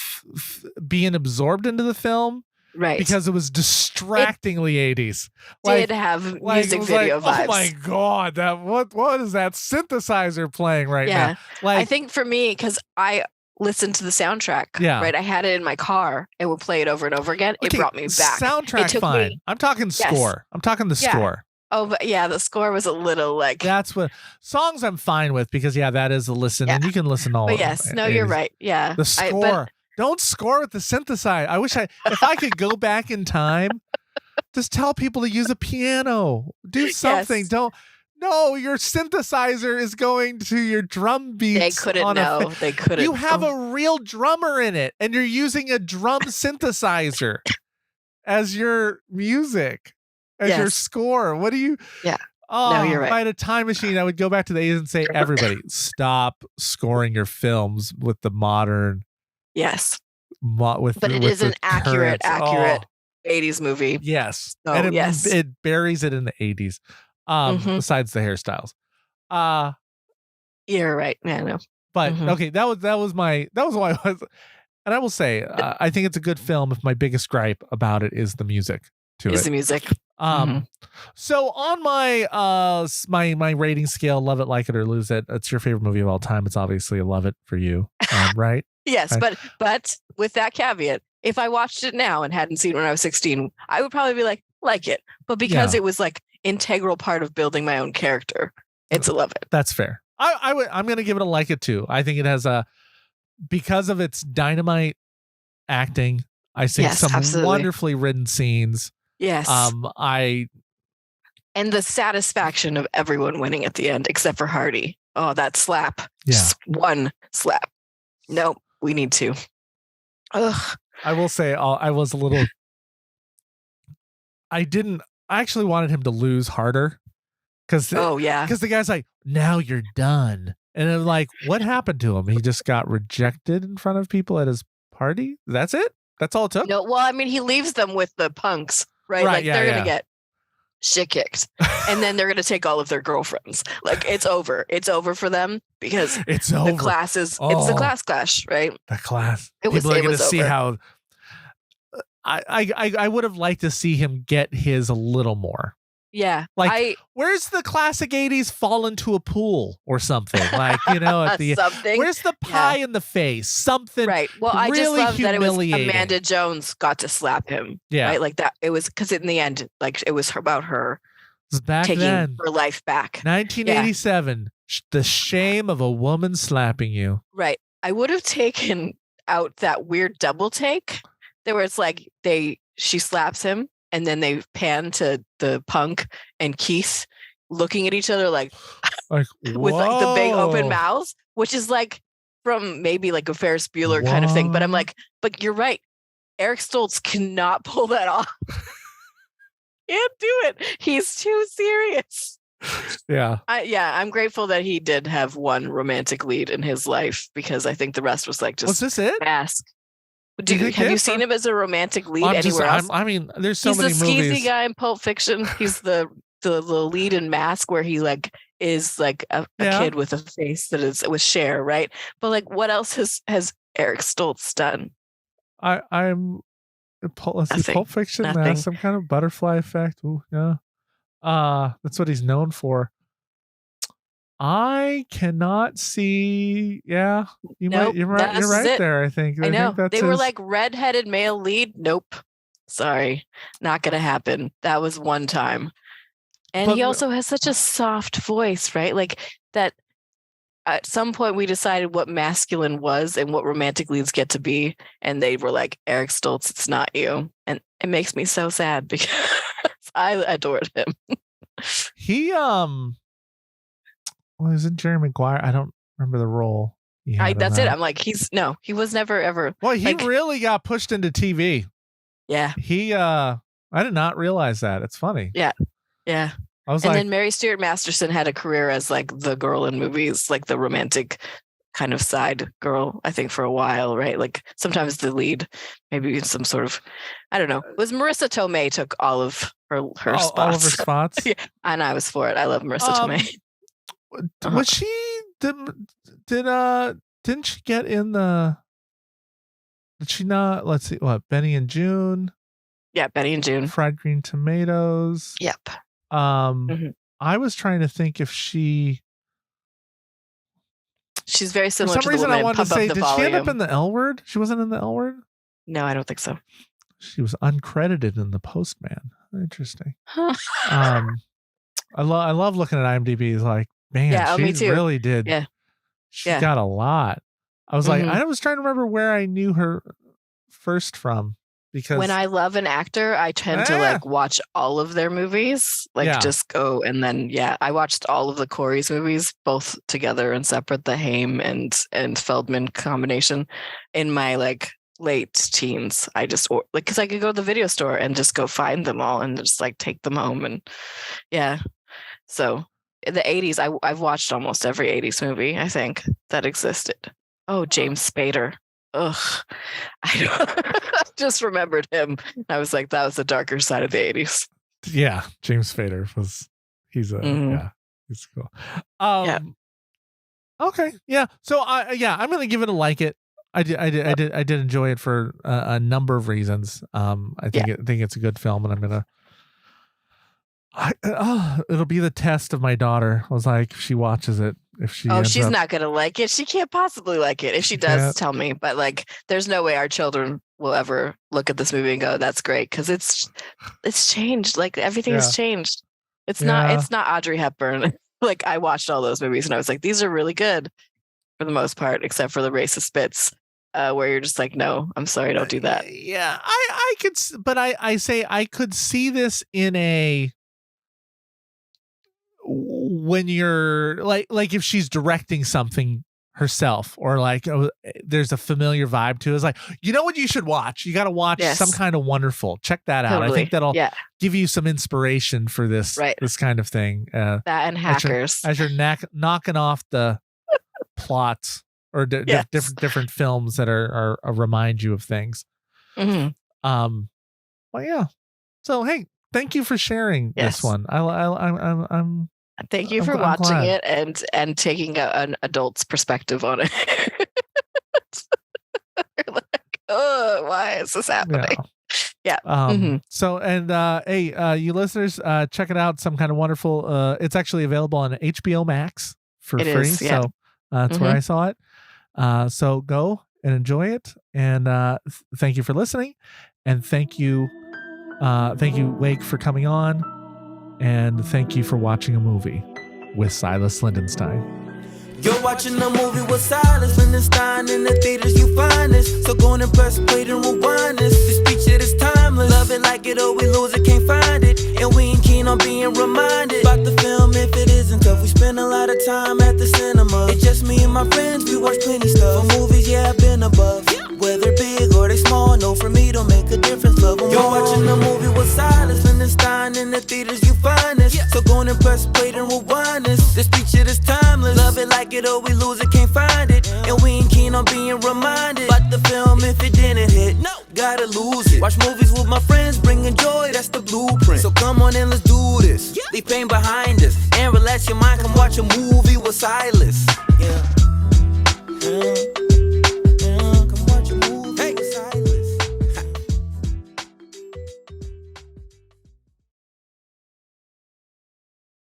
being absorbed into the film. Right. Because it was distractingly 80s. Did have music video vibes. Oh my God. What is that synthesizer playing right now? I think for me, because I listened to the soundtrack. Yeah. Right. I had it in my car and would play it over and over again. Okay, it brought me back. Soundtrack fine. I'm talking score. I'm talking the score. Oh, but the score was a little like. That's what songs I'm fine with because that is a listen and you can listen all. But yes, no, you're right. Yeah. The score. Don't score with the synthesizer. I wish if I could go back in time Just tell people to use a piano. Do something. Yes. Don't. No, your synthesizer is going to your drum beats. They couldn't know. They couldn't. You have a real drummer in it, and you're using a drum synthesizer as your music, as your Yes. score. What do you? Yeah. Oh, No, you're right. if I had a time machine, I would go back to the 80s and say, everybody, stop scoring your films with the modern. Yes. But it is an accurate 80s movie. Yes. So, and yes. it buries it in the 80s. Besides the hairstyles. You're right. Yeah, no. But okay, that was why I was, and I will say, I think it's a good film if my biggest gripe about it is the music to Is it. the music. So on my my rating scale, love it, like it, or lose it, it's your favorite movie of all time. It's obviously a love it for you, right? Yes, but with that caveat, if I watched it now and hadn't seen it when I was 16, I would probably be like it. But because it was like integral part of building my own character, it's a love it. That's fair. I'm going to give it a like it too. I think it has because of its dynamite acting, I think some wonderfully written scenes. Yes. And the satisfaction of everyone winning at the end, except for Hardy. Oh, that slap. Yeah. Just one slap. Nope. We need to. Ugh. I will say I was a little. I actually wanted him to lose harder. Because the guy's like, now you're done. And I'm like, what happened to him? He just got rejected in front of people at his party? That's it? That's all it took? No, well, I mean, he leaves them with the punks, right? Like they're going to get shit kicked. And then they're going to take all of their girlfriends. Like it's over. It's over for them because it's over. The class is, it's the class clash, right? The class. People are going to see how. I would have liked to see him get his a little more. Yeah. Like, where's the classic 80s fall into a pool or something? Like, at the something. Where's the pie in the face? Something. Right. Well, I really just love that it was humiliating. Amanda Jones got to slap him. Yeah. Right. Like that. It was because in the end, like it was about her back taking then, her life back. 1987. The shame of a woman slapping you. Right. I would have taken out that weird double take. There where it's like she slaps him. And then they pan to the punk and Keith looking at each other like with like the big open mouths, which is like from maybe like a Ferris Bueller kind of thing. But I'm like, but you're right. Eric Stoltz cannot pull that off. Can't do it. He's too serious. Yeah. I'm grateful that he did have one romantic lead in his life because I think the rest was like just was this it? Mask. Have you seen him as a romantic lead anywhere else? I mean, there's so many movies. He's the skeezy guy in Pulp Fiction. He's the lead in Mask, where he like is like a kid with a face that is with Cher, right? But like, what else has Eric Stoltz done? Let's see, Pulp Fiction, Mask, some kind of Butterfly Effect. Ooh, yeah, that's what he's known for. I cannot see. Yeah, you're right there. I think. I know think they were like redheaded male lead. Nope, sorry, not gonna happen. That was one time, and he also has such a soft voice, right? Like that. At some point, we decided what masculine was and what romantic leads get to be, and they were like, Eric Stoltz, it's not you, and it makes me so sad because I adored him. He Well, he's in Jerry Maguire. I don't remember the role. That's it. I'm like, he was never ever. Well, he really got pushed into TV. Yeah. I did not realize that. It's funny. Yeah. Yeah. I was then Mary Stuart Masterson had a career as like the girl in movies, like the romantic kind of side girl, I think for a while, right? Like sometimes the lead, maybe some sort of, I don't know. It was Marissa Tomei took all of her spots. All of her spots? Yeah. And I was for it. I love Marissa Tomei. Was she didn't she get in the? Did she not? Let's see. What, Benny and June? Yeah, Benny and June. Fried Green Tomatoes. Yep. I was trying to think if she's very similar. For some reason, I wanted to say, did she end up in the L Word? She wasn't in the L Word. No, I don't think so. She was uncredited in The Postman. Interesting. I love looking at IMDb. It's like, man, me she too. really did. Yeah. She got a lot. I was like, I was trying to remember where I knew her first from. because when I love an actor, I tend to like watch all of their movies, like just go. And then, I watched all of the Corey's movies, both together and separate, the Haim and Feldman combination in my like late teens. I just like, cause I could go to the video store and just go find them all and just like take them home. And so in the 80s, I've watched almost every 80s movie, I think, that existed. Oh, James Spader. Ugh. I just remembered him. I was like, that was the darker side of the 80s. Yeah, James Spader he's cool. Okay. Yeah. So I'm gonna give it a like it. I did enjoy it for a number of reasons. I think it's a good film, and I'm gonna it'll be the test of my daughter. I was like, if she watches it, if she she's not gonna like it. She can't possibly like it. If she does, tell me. But like, there's no way our children will ever look at this movie and go, "That's great," because it's changed. Like everything has changed. It's not Audrey Hepburn. Like I watched all those movies and I was like, these are really good for the most part, except for the racist bits. Where you're just like, no, I'm sorry, don't do that. Yeah, I could, but I say I could see this in a, when you're like if she's directing something herself, or like there's a familiar vibe to it. It's like, you know what you should watch? You got to watch Some Kind of Wonderful. Check that out. I think that'll give you some inspiration for this kind of thing. That and Hackers. As you're knocking off the plots or different films that are remind you of things. Mm-hmm. Well, yeah. So hey, thank you for sharing this one. I'm Thank you for watching it and taking an adult's perspective on it. Like, oh, why is this happening? Yeah. So, and hey, you listeners, check it out. Some Kind of Wonderful. It's actually available on HBO Max for free. So that's where I saw it. So go and enjoy it. And thank you for listening. And thank you, Wake, for coming on. And thank you for watching a movie with Silas Lindenstein. You're watching a movie with Silas Lindenstein. In the theaters you find this. So go and press play and rewind this. The speech it is timeless. Love it like it or we lose it, can't find it. And we ain't keen on being reminded about the film if it isn't tough. We spend a lot of time at the cinema. It's just me and my friends, we watch plenty stuff. For movies, I've been above. Whether big or they small, no, for me don't make a difference, love them. You're watching a movie with Silas Lindenstein. In the theaters you find this. So go and press play and rewind this. The speech it is timeless. Love it like it or we lose it, can't find it. And we ain't keen on being reminded about the film if it didn't hit. No, gotta lose it. Watch movies with my friends, bringing joy, that's the blueprint. So come on and let's do this. Leave pain behind us and relax your mind, come watch a movie with Silas.